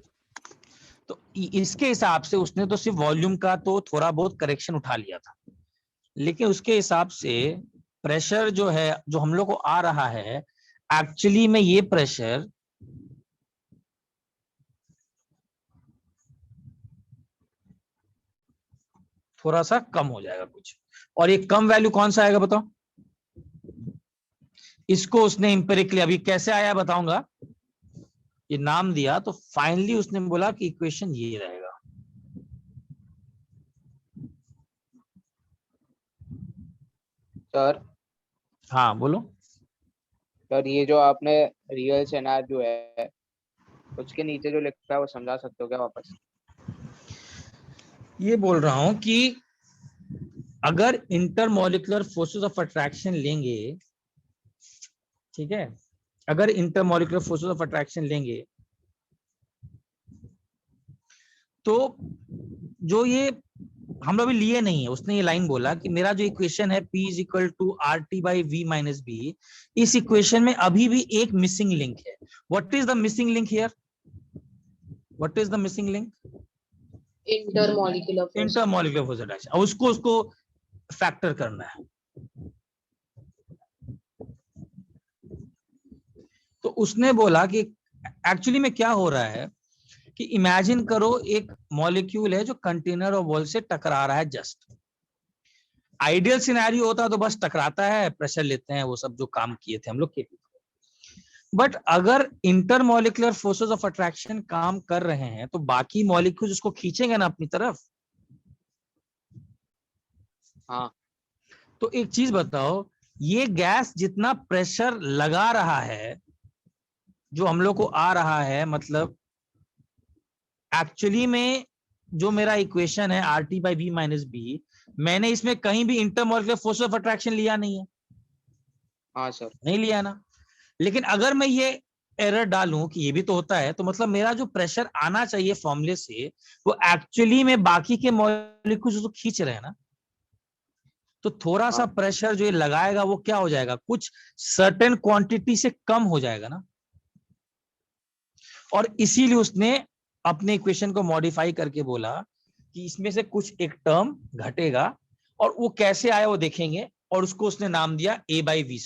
तो इसके हिसाब से उसने तो सिर्फ वॉल्यूम का तो थोड़ा बहुत करेक्शन उठा लिया था, लेकिन उसके हिसाब से प्रेशर जो है, जो हम लोग को आ रहा है, एक्चुअली में ये प्रेशर थोड़ा सा कम हो जाएगा कुछ। और ये कम वैल्यू कौन सा आएगा बताओ? इसको उसने इंपेरिकली, अभी कैसे आया बताऊंगा, ये नाम दिया तो फाइनली उसने बोला कि इक्वेशन ये रहेगा। सर हाँ बोलो। सर, ये जो आपने रियल सिनेरियो है उसके नीचे जो लिखा है वो समझा सकते हो क्या वापस? ये बोल रहा हूं कि अगर इंटरमॉलिक्यूलर फोर्सेस ऑफ अट्रैक्शन लेंगे, ठीक है, अगर इंटरमॉलिक्यूलर फोर्सेस ऑफ अट्रैक्शन लेंगे तो जो ये हम लोग भी लिए नहीं है, उसने ये लाइन बोला कि मेरा जो इक्वेशन है P is equal to R T by V minus B, इस इक्वेशन में अभी भी एक मिसिंग लिंक है। What is the missing link here? What is the missing link? Intermolecular force. Intermolecular force attraction. उसको फैक्टर करना है। तो उसने बोला कि एक्चुअली में क्या हो रहा है कि इमेजिन करो एक मॉलिक्यूल है जो कंटेनर और वॉल से टकरा रहा है जस्ट। आइडियल सिनेरियो होता तो बस टकराता है, प्रेशर लेते हैं, वो सब जो काम किए थे हम लोग के। बट अगर इंटरमॉलिक्यूलर फोर्सेस ऑफ अट्रैक्शन काम कर रहे हैं तो बाकी मॉलिक्यूल्स उसको खींचेंगे ना अपनी तरफ। हाँ। तो एक चीज बताओ, ये गैस जितना प्रेशर लगा रहा है, जो हम लोग को आ रहा है, मतलब एक्चुअली में जो मेरा इक्वेशन है R T by B minus B, मैंने इसमें कहीं भी इंटरमॉलिक्यूलर फोर्स ऑफ अट्रैक्शन लिया नहीं है, हाँ सर। नहीं लिया ना। लेकिन अगर मैं ये एरर डालूं कि ये भी तो होता है, तो मतलब मेरा जो प्रेशर आना चाहिए फॉर्मूले से वो एक्चुअली में बाकी के मॉलिक्यूल्स को खींच रहे हैं ना, तो थोड़ा सा हाँ। प्रेशर जो ये लगाएगा वो क्या हो जाएगा, कुछ सर्टेन क्वांटिटी से कम हो जाएगा ना। और इसीलिए उसने अपने इक्वेशन को मॉडिफाई करके बोला कि इसमें से कुछ एक टर्म घटेगा, और वो कैसे आया वो देखेंगे, और उसको उसने नाम दिया a/v²।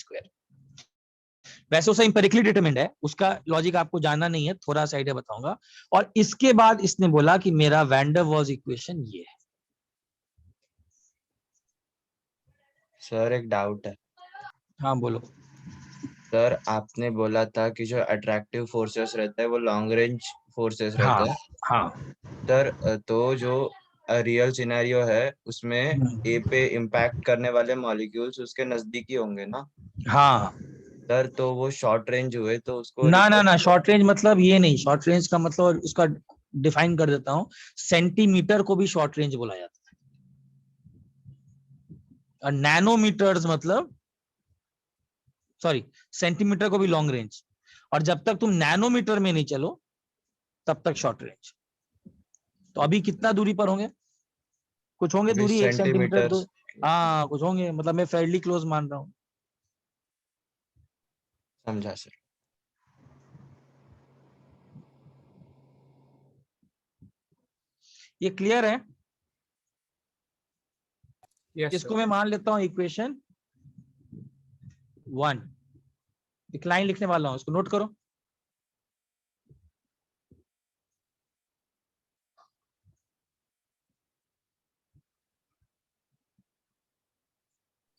वैसे उसे इंपेरिकली डिटरमिन्ड है, उसका लॉजिक आपको जानना नहीं है, थोड़ा सा आइडिया बताऊंगा। और इसके बाद इसने बोला कि मेरा वैन डर वाल्स इक्वेशन ये है। सर एक डाउट है। हाँ बोलो। सर आपने बोला था कि जो अट्रैक्टिव फोर्सेस रहते हैं वो लॉन्ग रेंज फोर्सेस हाँ रहते हैं। हाँ। सर तो जो रियल सिनेरियो है उसमें ए पे इम्पैक्ट करने वाले मॉलिक्यूल्स उसके नजदीकी होंगे ना। हाँ सर तो वो शॉर्ट रेंज हुए तो उसको ना ना ना, शॉर्ट रेंज मतलब ये नहीं, शॉर्ट रेंज का मतलब उसका डिफाइन कर देता हूं, सेंटीमीटर को भी शॉर्ट रेंज बोला जाता है, और नैनोमीटर्स मतलब, सॉरी, सेंटीमीटर को भी लॉन्ग रेंज, और जब तक तुम नैनोमीटर में नहीं चलो तब तक शॉर्ट रेंज। तो अभी कितना दूरी पर होंगे, कुछ होंगे अभी दूरी 1 सेंटीमीटर सेंटीमीटर। दो, हाँ कुछ होंगे, मतलब मैं फेयरली क्लोज मान रहा हूँ। समझा सर। ये क्लियर है? यस इसको सर। मैं मान लेता हूँ इक्वेशन 1। एक लाइन लिखने वाला हूं, इसको नोट करो।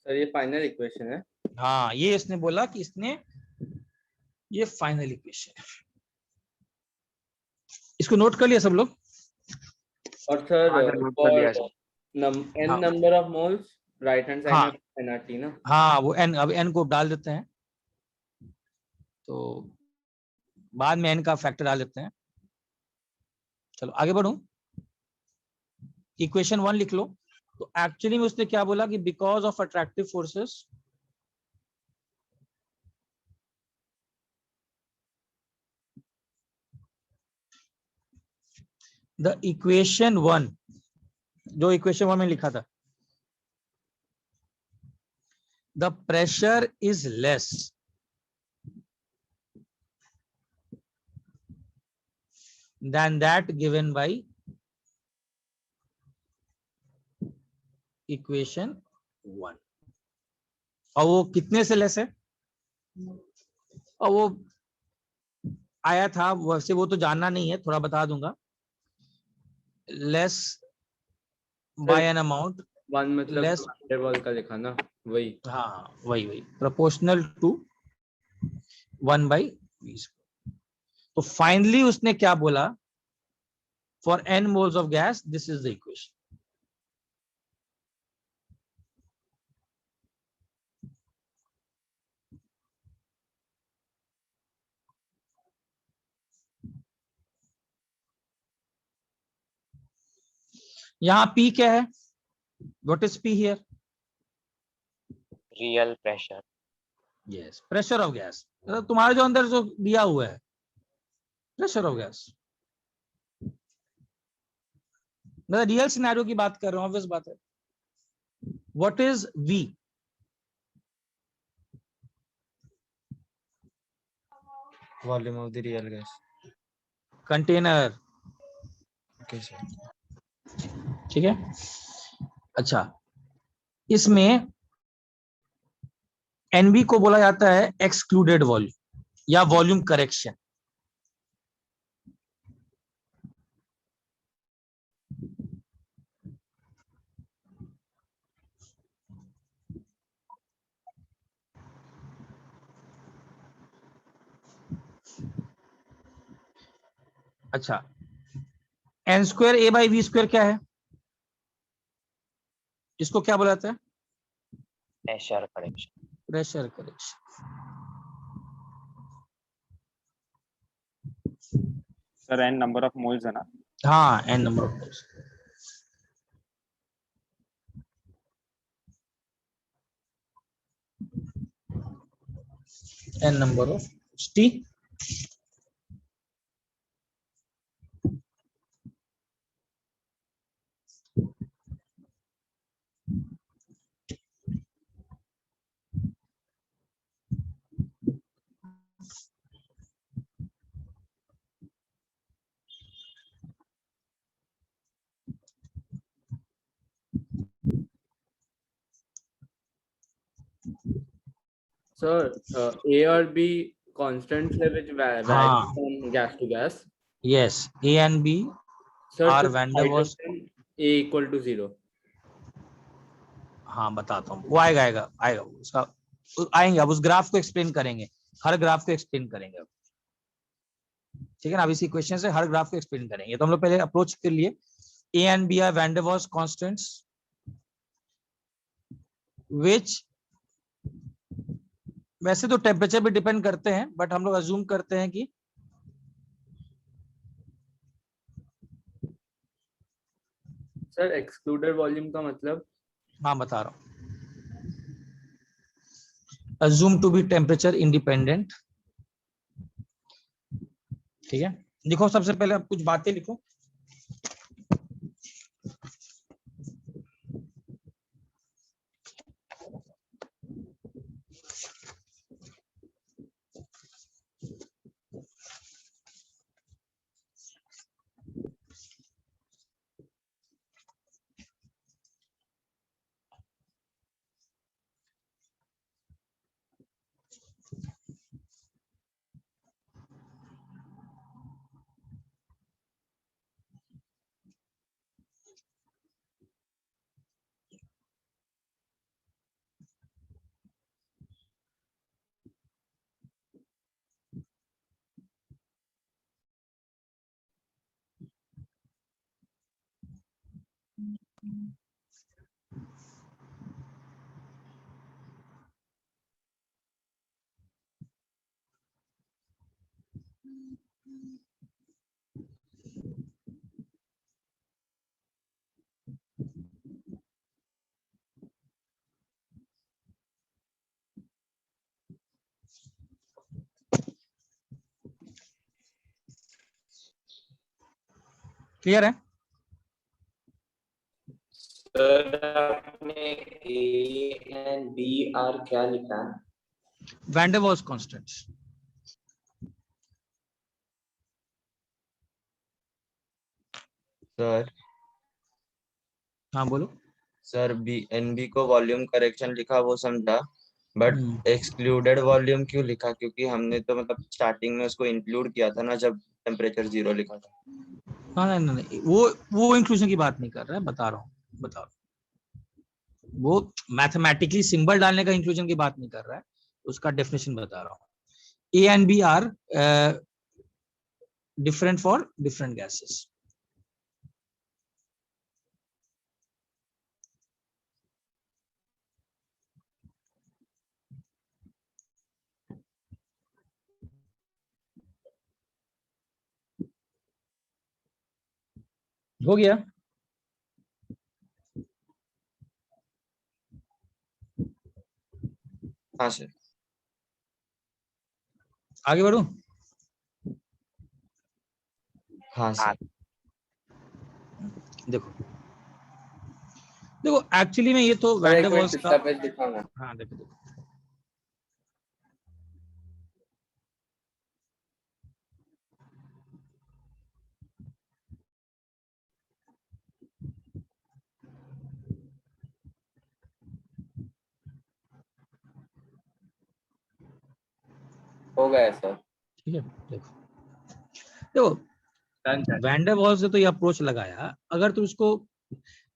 सर ये फाइनल इक्वेशन है। हाँ, ये इसने बोला कि इसने ये फाइनल इक्वेशन है। इसको नोट कर लिया सब लोग? और सर हाँ सर, नोट कर फॉर लिया सर। n हाँ number of moles right hand side हाँ में nRT ना। हाँ, वो n, अब n को डाल देते हैं, तो बाद में n का फैक्टर डाल देते हैं। चलो आगे बढ़ूं, इक्वेशन 1 लिख लो। तो एक्चुअली में उसने क्या बोला कि because of attractive forces the equation 1, जो इक्वेशन 1 में लिखा था, the pressure is less than that given by equation 1। और वो कितने से लेस है, और वो आया था, वैसे वो तो जानना नहीं है, थोड़ा बता दूंगा, लेस बाय एन अमाउंट, 1 मतलब लेस, वैन डर वाल का लिखा ना, वही। हाँ वही वही, प्रोपोर्शनल टू 1/v²। तो फाइनली उसने क्या बोला, for n moles of gas this is the equation. यहाँ P क्या है, what is P here? Real pressure. Yes, pressure of gas, तुम्हारे जो अंदर जो दिया हुआ है प्रेशर ऑफ गैस। मैं रियल सिनेरियो की बात कर रहा हूँ, ऑब्वियस बात है। What is V? Volume of the real gas. Container, okay sir. ठीक है। अच्छा, इसमें NB को बोला जाता है एक्सक्लूडेड वॉल्यूम या वॉल्यूम करेक्शन। अच्छा, n² a/v² क्या है, इसको क्या बोला जाता है? Pressure correction. Pressure correction. Sir n number of moles है ना। हाँ, n number of moles. n number of T. Sir, A or B constants है which vary हाँ. from gas to gas. Yes, A and B Sir, are to van der Waals. hydrogen A equal to 0. हाँ बताता हूँ, वो आएगा उसका आएंगे, अब उस ग्राफ को एक्सप्लेन करेंगे, हर ग्राफ को एक्सप्लेन करेंगे अब, ठीक है ना। अब इसी क्वेश्चन से हर ग्राफ को एक्सप्लेन करेंगे। तो हम लोग पहले अप्रोच के लिए A and B are van der Waals constants which, वैसे तो टेम्परेचर भी डिपेंड करते हैं, बट हम लोग अज्यूम करते हैं कि सर एक्सक्लूडेड वॉल्यूम का मतलब? हाँ बता रहा हूँ, assume to be temperature independent, ठीक है। लिखो सबसे पहले आप कुछ बातें लिखो। क्लियर है? सर आपने ए एंड बी आर क्या लिखा है? Van der Waals constants. Sir हाँ बोलो। सर बी एन बी को वॉल्यूम करेक्शन लिखा वो समझा, बट एक्सक्लूडेड वॉल्यूम क्यों लिखा? क्योंकि हमने तो मतलब स्टार्टिंग में उसको इंक्लूड किया था ना जब टेम्परेचर 0 लिखा था। हाँ नहीं, वो इंक्लूजन की बात नहीं कर रहा है, बता रहा हूँ, वो मैथमेटिकली सिंबल डालने का इंक्लूजन की बात नहीं कर रहा है, उसका डेफिनेशन बता रहा हूँ। A and B are different for different gases. हो गया? हाँ सर। आगे बढ़ूं? हाँ सर। देखो एक्चुअली में ये तो वैन डर वाल्स का, हाँ देखो हो गया सर। ठीक है। देखो वैन डर वाल्स से तो ये अप्रोच लगाया, अगर तुम इसको,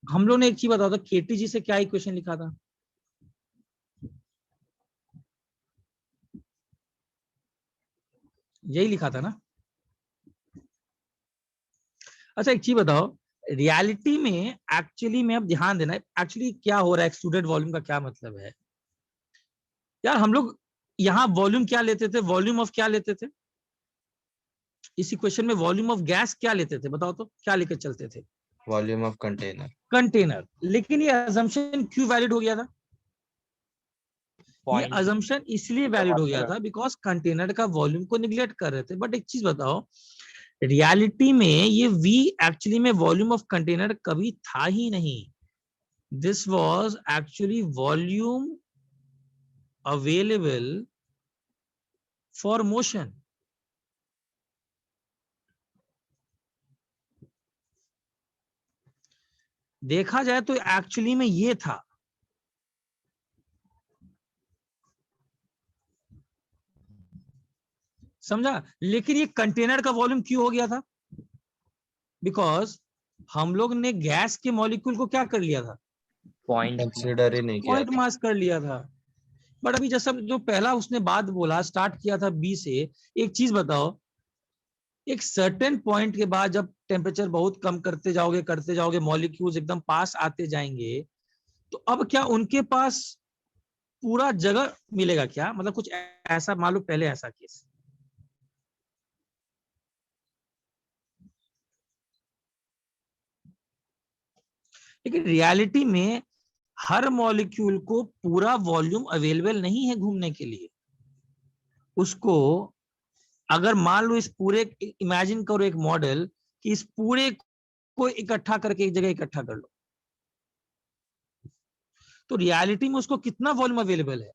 हम लोग ने एक चीज बताया था, केटीजी से क्या इक्वेशन लिखा था? यही लिखा था ना। अच्छा एक चीज बताओ, रियलिटी में एक्चुअली में अब ध्यान देना, एक्चुअली क्या हो रहा है, एक्सट्रूडेड वॉल्यूम का क्या मतलब है यार? हम लोग यहाँ वॉल्यूम क्या लेते थे, वॉल्यूम ऑफ क्या लेते थे इस इक्वेशन में? वॉल्यूम ऑफ गैस क्या लेते थे बताओ तो, क्या लेकर चलते थे? Volume of container. कंटेनर। लेकिन ये अजम्पशन क्यों वैलिड हो गया था? ये अजम्पशन इसलिए वैलिड हो गया था बिकॉज कंटेनर का वॉल्यूम को निग्लेक्ट कर रहे थे। बट एक चीज बताओ, रियलिटी में ये V एक्चुअली में वॉल्यूम ऑफ कंटेनर कभी था ही नहीं। This was actually volume available for motion. देखा जाए तो एक्चुअली में ये था। समझा? लेकिन ये कंटेनर का वॉल्यूम क्यों हो गया था? बिकॉज हम लोग ने गैस के मॉलिक्यूल को क्या कर लिया था? कंसीडर ही नहीं किया पॉइंट मास कर लिया था। बट अभी जैसा जो पहला उसने बात बोला, स्टार्ट किया था बी से, एक चीज बताओ, एक सर्टेन पॉइंट के बाद जब टेम्परेचर बहुत कम करते जाओगे मॉलिक्यूल्स एकदम पास आते जाएंगे, तो अब क्या उनके पास पूरा जगह मिलेगा क्या? मतलब कुछ ऐसा मान लो पहले ऐसा केस, लेकिन रियलिटी में हर मॉलिक्यूल को पूरा वॉल्यूम अवेलेबल नहीं है घूमने के लिए। उसको अगर मान लो इस पूरे, इमेजिन करो एक मॉडल कि इस पूरे को इकट्ठा करके एक जगह इकट्ठा कर लो, तो रियलिटी में उसको कितना वॉल्यूम अवेलेबल है?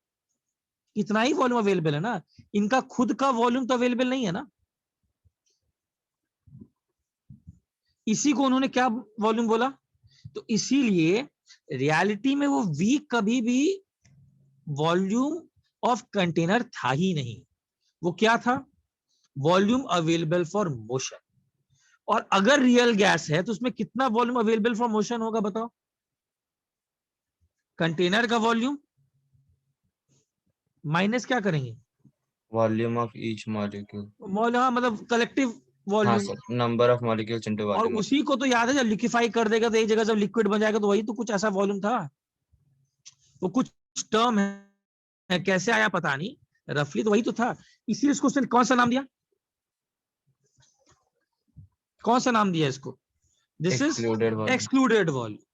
इतना ही वॉल्यूम अवेलेबल है ना। इनका खुद का वॉल्यूम तो अवेलेबल नहीं है ना। इसी को उन्होंने क्या वॉल्यूम बोला? तो इसीलिए रियलिटी में वो V कभी भी वॉल्यूम ऑफ कंटेनर था ही नहीं। वो क्या था? Volume available for motion. और अगर रियल गैस है तो उसमें कितना वॉल्यूम अवेलेबल फॉर मोशन होगा बताओ? कंटेनर का वॉल्यूम माइनस क्या करेंगे? Volume of each molecule. मतलब कलेक्टिव हाँ volume. Sir, number of molecules into और वॉल्यूम। उसी को तो याद है, जब लिक्विफाई कर देगा तो एक जगह जब लिक्विड बन जाएगा तो वही तो कुछ ऐसा वॉल्यूम था। वो कुछ टर्म है, कैसे आया पता नहीं, रफली तो वही तो था। इसीलिए इसको उसने कौन सा नाम दिया? कौन सा नाम दिया इसको? This is excluded volume.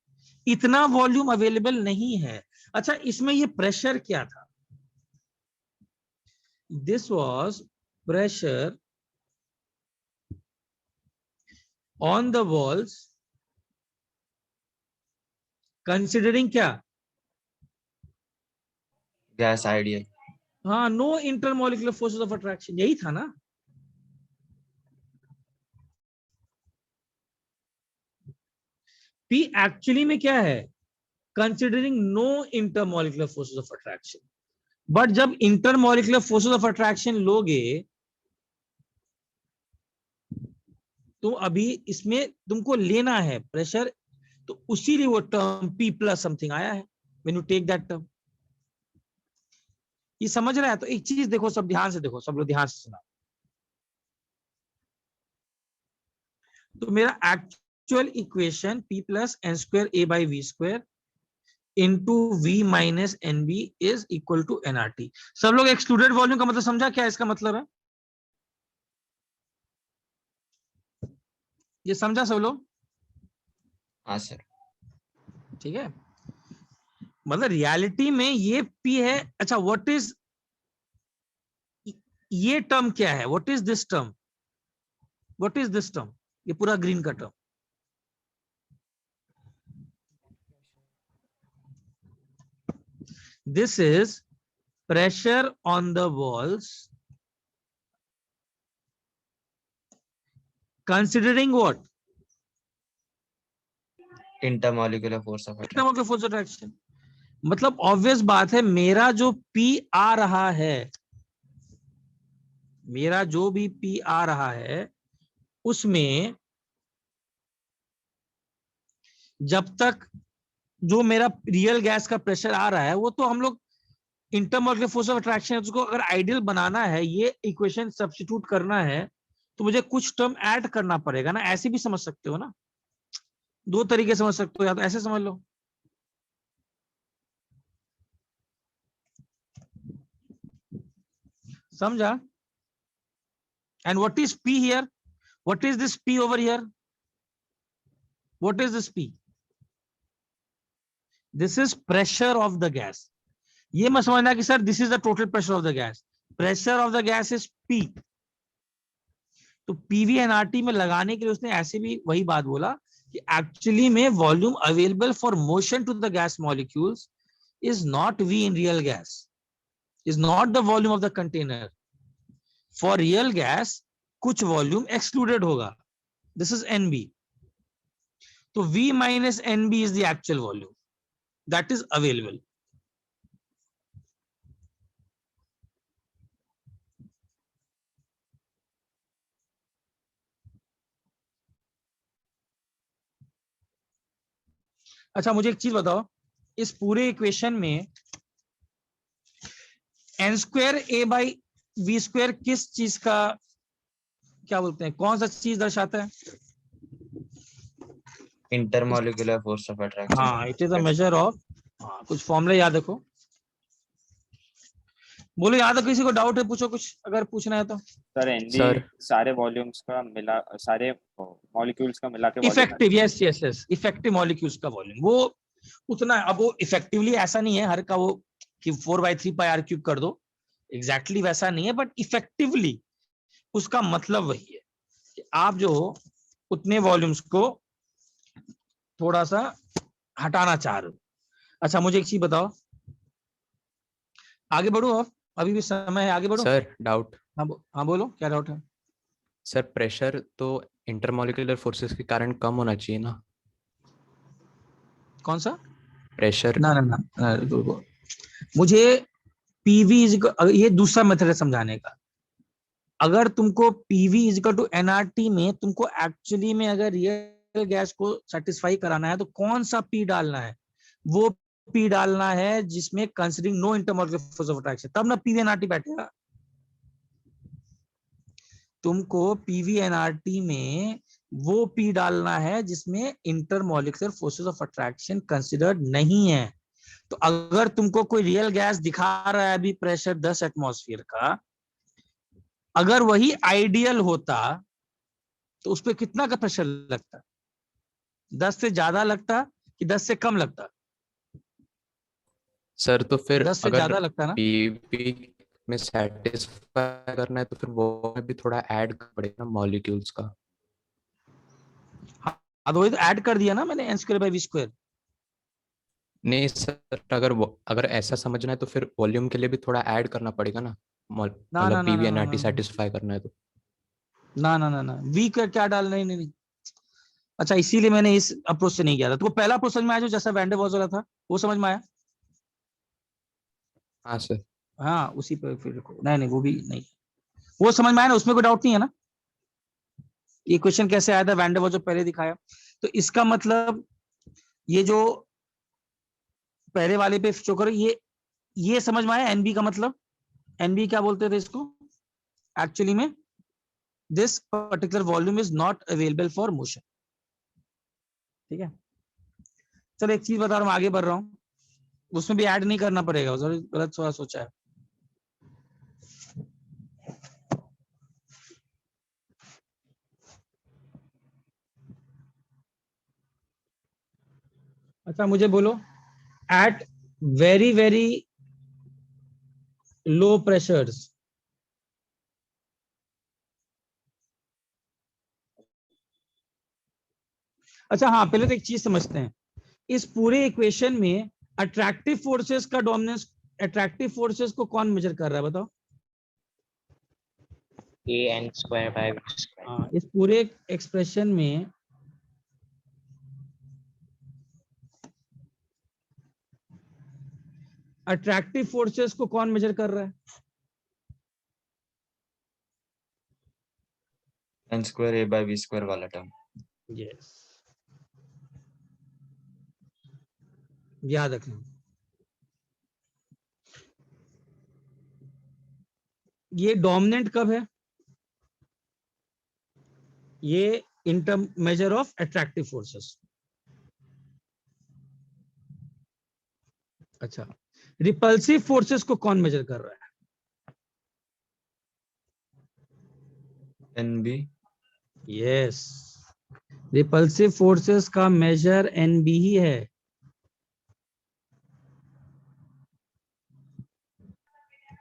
इतना वॉल्यूम अवेलेबल नहीं है। अच्छा, इसमें ये प्रेशर क्या था? This was pressure on the walls considering क्या? Gas ideal. हाँ, no intermolecular forces of attraction, यही था ना। P एक्चुअली में क्या है? Considering no intermolecular forces of attraction. But जब इंटरमॉलिक्यूलर फोर्सेस ऑफ अट्रैक्शन लोगे तो अभी इसमें तुमको लेना है प्रेशर, तो उसीलिए वो टर्म P प्लस समथिंग आया है when you take that term. ये समझ रहा है? तो एक चीज देखो, सब ध्यान से देखो, सब लोग ध्यान से सुना। तो मेरा actual equation P plus N square A by V square into V minus N B is equal to NRT। सब लोग एक्सक्लूडेड वॉल्यूम का मतलब समझा? क्या इसका मतलब है? ये समझा सब लोग? हाँ सर। ठीक है, मतलब रियलिटी में ये P है। अच्छा, व्हाट इज ये टर्म? क्या है? What is this term? What is this term? ये पूरा ग्रीन का term this is pressure on the walls considering what? Intermolecular force of attraction. Intermolecular force of attraction. मतलब ऑब्वियस बात है, मेरा जो P आ रहा है, मेरा जो भी P आ रहा है, उसमें जब तक जो मेरा रियल गैस का प्रेशर आ रहा है, वो तो हम लोग इंटरमॉलिक्यूलर फोर्स ऑफ अट्रैक्शन, उसको अगर आइडियल बनाना है, ये इक्वेशन सब्स्टिट्यूट करना है, तो मुझे कुछ टर्म ऐड करना पड़ेगा ना। ऐसे भी समझ सकते हो ना, दो तरीके समझ सकते हो, या तो ऐसे समझ लो, समझा? And what is P here? What is this P over here? What is this P? This is pressure of the gas. ये मत समझना कि sir this is the total pressure of the gas. Pressure of the gas is P. तो PV NRT में लगाने के लिए उसने ऐसे भी वही बात बोला कि एक्चुअली में volume available for motion to the gas molecules is not V in real gas, is not the volume of the container. For real gas कुछ वॉल्यूम एक्सक्लूडेड होगा. This is NB. तो V minus NB is the actual volume that is available. अच्छा मुझे एक चीज बताओ, इस पूरे इक्वेशन में n square a by v square किस चीज का क्या बोलते हैं, कौन सा चीज दर्शाता है? Intermolecular force of attraction. हाँ, it is a measure of. कुछ फॉर्मूला याद रखो. बोलो याद है, किसी को डाउट है पूछो कुछ अगर पूछना है तो. सर एनबी सर सारे वॉल्यूम्स का मिला, सारे मॉलिक्यूल्स का मिला के effective, yes yes yes, effective molecules का वॉल्यूम वो उतना. अब वो इफेक्टिवली ऐसा नहीं है हर का वो कि 4/3πr³ कर दो, एग्जैक्टली वैसा नहीं है, बट इफेक्टिवली उसका मतलब वही है कि आप जो उतने वॉल्यूम्स को थोड़ा सा हटाना चाह रहे हो. अच्छा मुझे एक चीज बताओ, आगे बढ़ो आप, अभी भी समय है, आगे बढ़ो. Sir doubt. हाँ बोलो, क्या डाउट है? सर प्रेशर तो इंटरमॉलिक्यूलर फोर्सेस के कारण कम होना चाहिए ना? कौन सा प्रेशर? ना, रुको. मुझे पीवी ये दूसरा मेथड है समझाने का. अगर तुमको पीवी इजिकल टू एनआरटी में तुमको एक्चुअली में अगर रियल गैस को सेटिस्फाई कराना है तो कौन सा पी डालना है? वो पी डालना है जिसमें considering no intermolecular force of attraction, तब ना पीवी एनआरटी बैठेगा. तुमको पीवी एनआरटी में वो पी डालना है जिसमें intermolecular forces of attraction considered नहीं है. तो अगर तुमको कोई रियल गैस दिखा रहा है अभी प्रेशर 10 एटमॉस्फेयर का, अगर वही आइडियल होता तो उस पर कितना का प्रेशर लगता? 10 से ज्यादा लगता कि 10 से कम लगता? सर तो फिर 10 से अगर ज्यादा लगता ना. पीवी में सेटिस्फाई करना है तो फिर वो में भी थोड़ा ऐड करना पड़ेगा मॉलिक्यूल्स का. हाँ तो वही तो ऐड कर दिया ना मैंने, n²/v². नहीं सर, अगर ऐसा समझना है तो फिर वॉल्यूम के लिए भी थोड़ा ऐड करना पड़ेगा ना, ना मतलब पीवी एनआरटी सेटिस्फाई करना है तो. ना वी का क्या डाल, नहीं. अच्छा इसीलिए मैंने इस अप्रोच से नहीं किया था. तो पहला अप्रोच समझ में आया जो जैसा वैन डर वाल्स वाला था, वो समझ में आया? हाँ सर. हाँ उसी पर फिर नहीं वो भी नहीं, वो समझ में आया ना, उसमें कोई डाउट नहीं है ना. ये क्वेश्चन कैसे आया था, वैन डर वाल्स जो पहले दिखाया. तो इसका मतलब ये जो पहले वाले पे शो करो, ये समझ में आया. एनबी का मतलब, एनबी क्या बोलते थे इसको एक्चुअली में? This particular volume is not available for motion. ठीक है, चलो एक चीज बता रहा हूँ, आगे बढ़ रहा हूँ. उसमें भी ऐड नहीं करना पड़ेगा, गलत थोड़ा सोचा है. अच्छा मुझे बोलो, at very very low pressures अच्छा हाँ पहले तो एक चीज समझते हैं. इस पूरे इक्वेशन में अट्रैक्टिव फोर्सेस का डोमिनेंस, अट्रैक्टिव फोर्सेस को कौन मेजर कर रहा है बताओ? an²/v². हाँ, इस पूरे एक्सप्रेशन में अट्रैक्टिव फोर्सेस को कौन मेजर कर रहा है? n² a/v² वाला टर्म. यस, याद रखना. ये डोमिनेंट कब है? ये inter measure of attractive forces. अच्छा, रिपल्सिव फोर्सेस को कौन मेजर कर रहा है? nb. यस, रिपल्सिव फोर्सेस का मेजर एनबी ही है.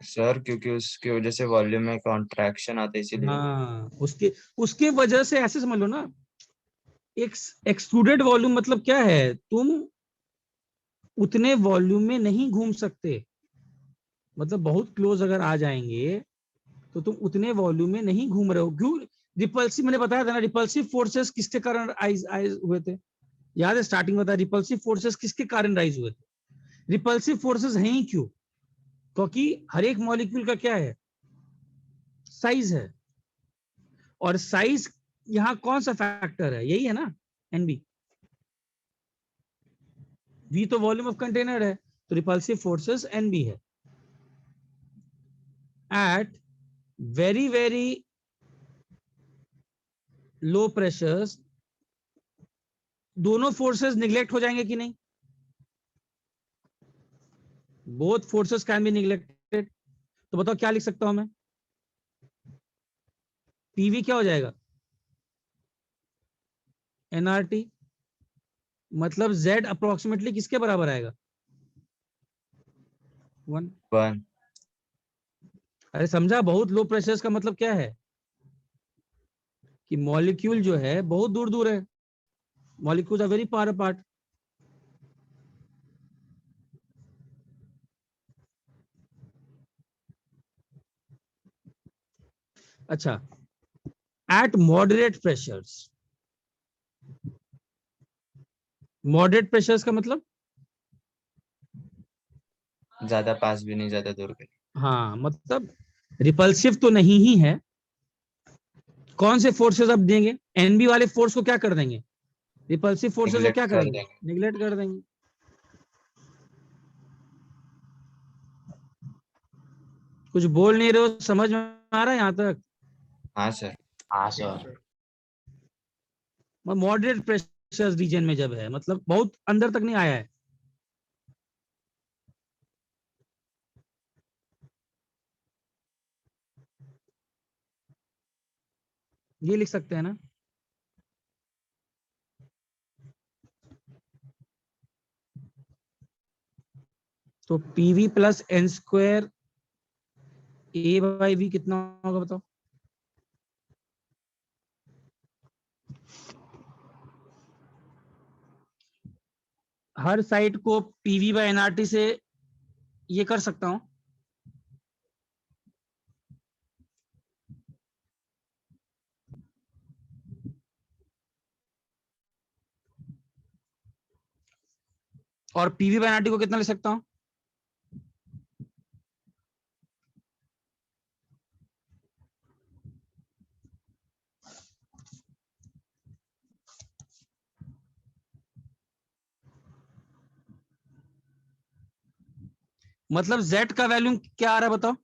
सर क्योंकि उसकी वजह से वॉल्यूम में कॉन्ट्रैक्शन आता है इसीलिए। हाँ, उसके वजह से ऐसे समझ लो ना, एक एक्सट्रूडेड वॉल्यूम मतलब क्या है, तुम उतने वॉल्यूम में नहीं घूम सकते, मतलब बहुत क्लोज अगर आ जाएंगे तो तुम उतने वॉल्यूम में नहीं घूम रहे हो। क्यों? रिपल्सिव, मैंने बताया था ना, रिपल्सिव फोर्सेस किसके कारण राइज हुए थे, याद है स्टार्टिंग में बताया, रिपल्सिव फोर्सेस किसके कारण राइज हुए थे? रिपल्सिव फोर्सेस हैं ही क्यों? क्योंकि हर एक मॉलिक्यूल का क्या है, साइज है, और साइज यहाँ कौन सा फैक्टर है, यही है ना, एनबी। वी तो वॉल्यूम ऑफ कंटेनर है, तो रिपल्सिव फोर्सेस एनबी है। At very very low pressures दोनों फोर्सेस निग्लेक्ट हो जाएंगे कि नहीं? Both forces can be neglected. तो बताओ क्या लिख सकता हूं मैं? पीवी क्या हो जाएगा? एनआरटी, मतलब जेड अप्रोक्सीमेटली किसके बराबर आएगा? 1। अरे समझा, बहुत लो प्रेशर्स का मतलब क्या है कि मॉलिक्यूल जो है बहुत दूर दूर है, molecules are very far apart. अच्छा, at moderate pressures, moderate pressures का मतलब ज्यादा पास भी नहीं, ज्यादा दूर भी नहीं। हाँ, मतलब रिपल्सिव तो नहीं ही है। कौन से फोर्सेस अब देंगे? एनबी वाले फोर्स को क्या कर देंगे? रिपल्सिव फोर्सेस को Neglect क्या कर करेंगे? देंगे। निगलेक्ट कर देंगे। कुछ बोल नहीं रहे हो, समझ में आ रहा है यहाँ तक? हाँ सर। हाँ सर। मॉडरेट प्रेशर्स रीजन में जब है, मतलब बहुत अंदर तक नहीं आया है। ये लिख सकते हैं ना? तो PV plus N square A by V कितना होगा बताओ? हर साइड को पीवी बाई एनआरटी से ये कर सकता हूं। और पीवी बाई एनआरटी को कितना ले सकता हूं? मतलब Z का वैल्यू क्या आ रहा है बताओ?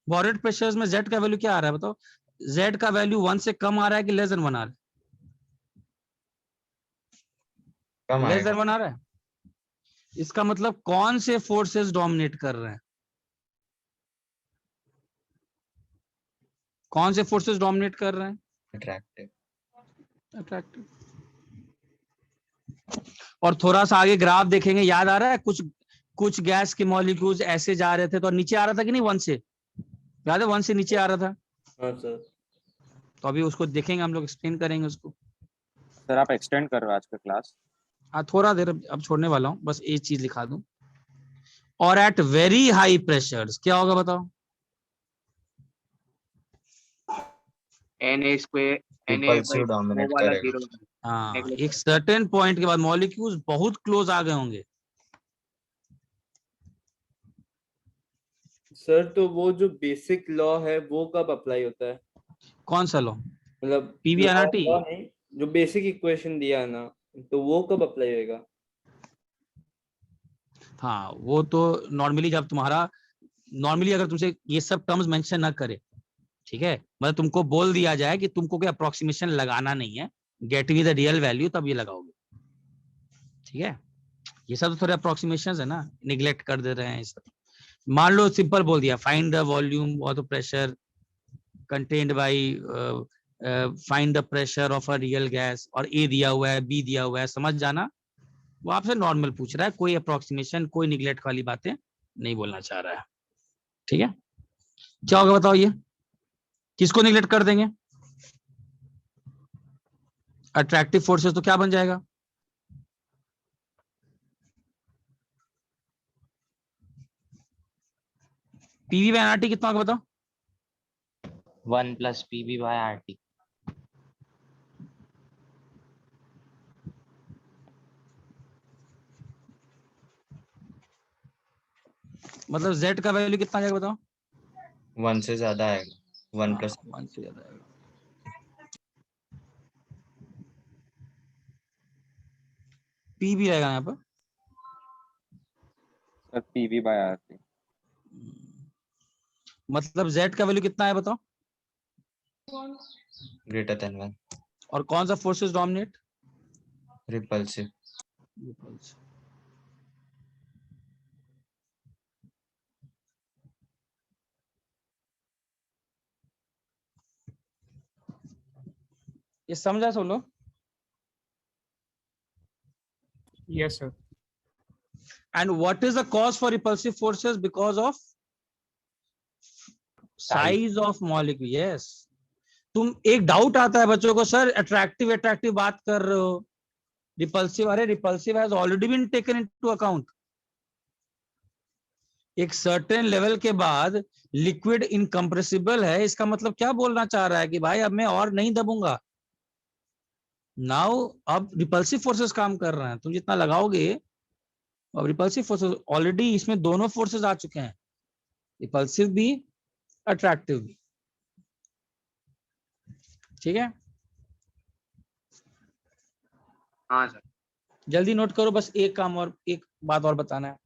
मॉडरेट प्रेशर्स में Z का वैल्यू क्या आ रहा है बताओ? Z का वैल्यू 1 से कम आ रहा है कि लेस देन 1 आ रहा है? कम लेस आएगा। देन 1 आ रहा है। इसका मतलब कौन से फोर्सेस डोमिनेट कर रहे हैं? कौन से फोर्सेस डोमिनेट कर रहे हैं? अट्रैक्टिव। अट्रैक्टिव। और थोड़ा सा आगे ग्राफ देखेंगे, याद आ रहा है, कुछ गैस के मॉलिक्यूल्स ऐसे जा रहे थे तो नीचे आ रहा था कि नहीं 1 से? याद है 1 से नीचे आ रहा था। हाँ सर। तो अभी उसको देखेंगे, हम लोग एक्सप्लेन करेंगे उसको। सर आप एक्सटेंड कर रहे हो आज का क्लास? हाँ, थोड़ा देर अब छोड़ने वाला हूँ, बस एक चीज लिखा दूं। और एट वेरी हाई प्रेशर्स क्या होगा बताओ? Na स्क्वायर Na रिपल्सिव वो डोमिनेट वाला करेगा। जीरो। हाँ, एक सर्टेन पॉइंट के बाद मॉलिक्यूल्स बहुत क्लोज आ गए होंगे। सर तो वो जो बेसिक लॉ है वो कब अप्लाई होता है? कौन सा लॉ? मतलब पीवीआरटी? लॉ नहीं, जो बेसिक इक्वेशन दिया है ना, तो वो कब अप्लाई होएगा? हाँ, वो तो नॉर्मली जब तुम्हारा, नॉर्मली अगर तुमसे ये सब टर्म्स मेंशन ना करे, ठीक है, मतलब तुमको बोल दिया जाए कि तुमको कोई अप्रोक्सीमेशन लगाना नहीं है, get me the real value, तब ये लगाओगे। ठीक है, ये सब तो थोड़े अप्रोक्सीमेशन है ना, निग्लेक्ट कर दे रहे हैं ये सब। मान लो सिंपल बोल दिया, फाइंड द वॉल्यूम और the pressure contained by, find the pressure of a real gas, और ए दिया हुआ है, बी दिया हुआ है, समझ जाना। वो आपसे नॉर्मल पूछ रहा है, कोई अप्रोक्सीमेशन, कोई निग्लेक्ट वाली बातें नहीं बोलना चाह रहा है। ठीक है। क्या होगा बताओ, ये किसको निगलेक्ट कर देंगे? अट्रैक्टिव फोर्सेस, तो क्या बन जाएगा? पीवी बाय आरटी कितना होगा बताओ? 1 plus PB by RT. मतलब z का वैल्यू कितना आ जाएगा बताओ? 1 से ज्यादा आएगा, 1 plus 1 से ज्यादा आएगा। पी भी आएगा यहाँ पर, सर PV by RT। मतलब z का वैल्यू कितना है बताओ? greater than 1, और कौन सा फोर्सेस डोमिनेट? repulsive। ये समझा सब लोग? Yes, sir. And what is the cause for repulsive forces? Because of size of molecule. Yes. तुम एक डाउट आता है बच्चों को, सर अट्रैक्टिव बात कर रहे हो, रिपल्सिव, अरे repulsive has already been taken into account. एक सर्टेन लेवल के बाद लिक्विड इनकम्प्रेसिबल है, इसका मतलब क्या बोलना चाह रहा है कि भाई अब मैं और नहीं दबूंगा। नाउ अब रिपल्सिव फोर्सेस काम कर रहे हैं, तुम जितना लगाओगे अब रिपल्सिव फोर्सेस, ऑलरेडी इसमें दोनों फोर्सेस आ चुके हैं, रिपल्सिव भी अट्रैक्टिव भी। ठीक है, हाँ सर। जल्दी नोट करो, बस एक काम और एक बात और बताना है।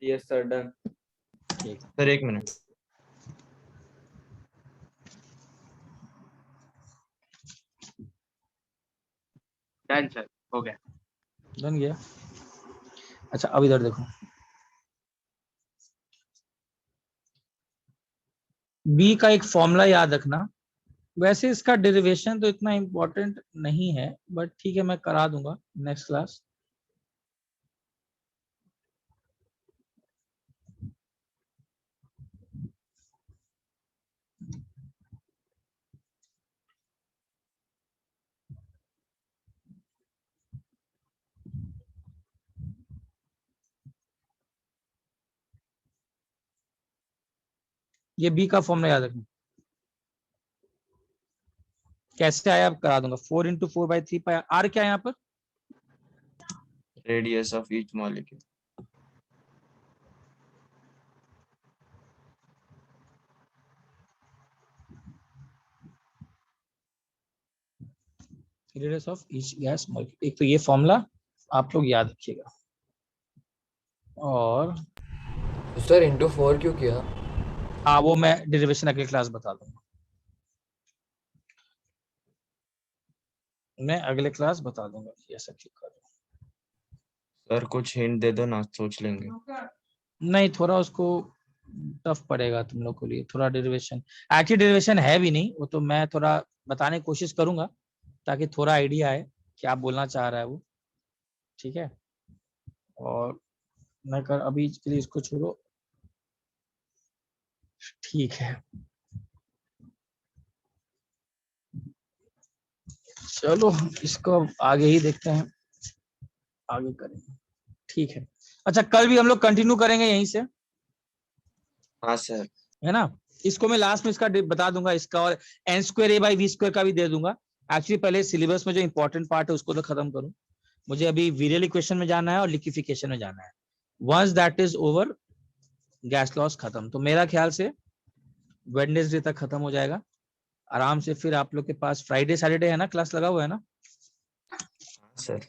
Yes sir, done. Sir 1 minute. Done sir, हो गया। बन गया। अच्छा अब इधर देखो, बी का एक फॉर्मूला याद रखना। वैसे इसका डेरिवेशन तो इतना इंपॉर्टेंट नहीं है, बट ठीक है मैं करा दूंगा नेक्स्ट क्लास। ये बी का फॉर्मूला याद रखना, कैसे आया अब करा दूंगा। 4 into 4/3 पाया। आर क्या है यहाँ पर? radius of each molecule। Radius of each gas molecule. एक तो ये फॉर्मूला आप लोग याद रखिएगा, और सर इंटू 4 क्यों किया? हाँ वो मैं डेरिवेशन अगली क्लास बता दूंगा, मैं अगले क्लास बता दूंगा कि ऐसा क्यों कर रहा हूं। सर कुछ हिंट दे दो ना, सोच लेंगे। नहीं थोड़ा उसको टफ पड़ेगा तुम लोग के लिए, थोड़ा डेरिवेशन, एक्चुअली डेरिवेशन है भी नहीं वो, तो मैं थोड़ा बताने की कोशिश करूंगा ताकि थोड़ा आइडिया आए क्या बोलना चाह रहा है वो। ठीक है, और मैं कर अभी के लिए इसको छोड़ो। ठीक है चलो इसको आगे ही देखते हैं, आगे करेंगे। ठीक है, अच्छा कल भी हम लोग कंटिन्यू करेंगे यहीं से, हाँ सर। है ना। इसको मैं लास्ट में इसका बता दूंगा, इसका और n²a/v² का भी दे दूंगा। एक्चुअली पहले सिलेबस में जो इंपॉर्टेंट पार्ट है उसको तो खत्म करूं, मुझे अभी विरियल इक्वेशन में जाना है और लिक्विफिकेशन में जाना है। Once that is over gas loss खत्म, तो मेरा ख्याल से वेडनेसडे तक खत्म हो जाएगा आराम से। फिर आप लोग के पास फ्राइडे सैटरडे है ना क्लास लगा हुआ है ना? सर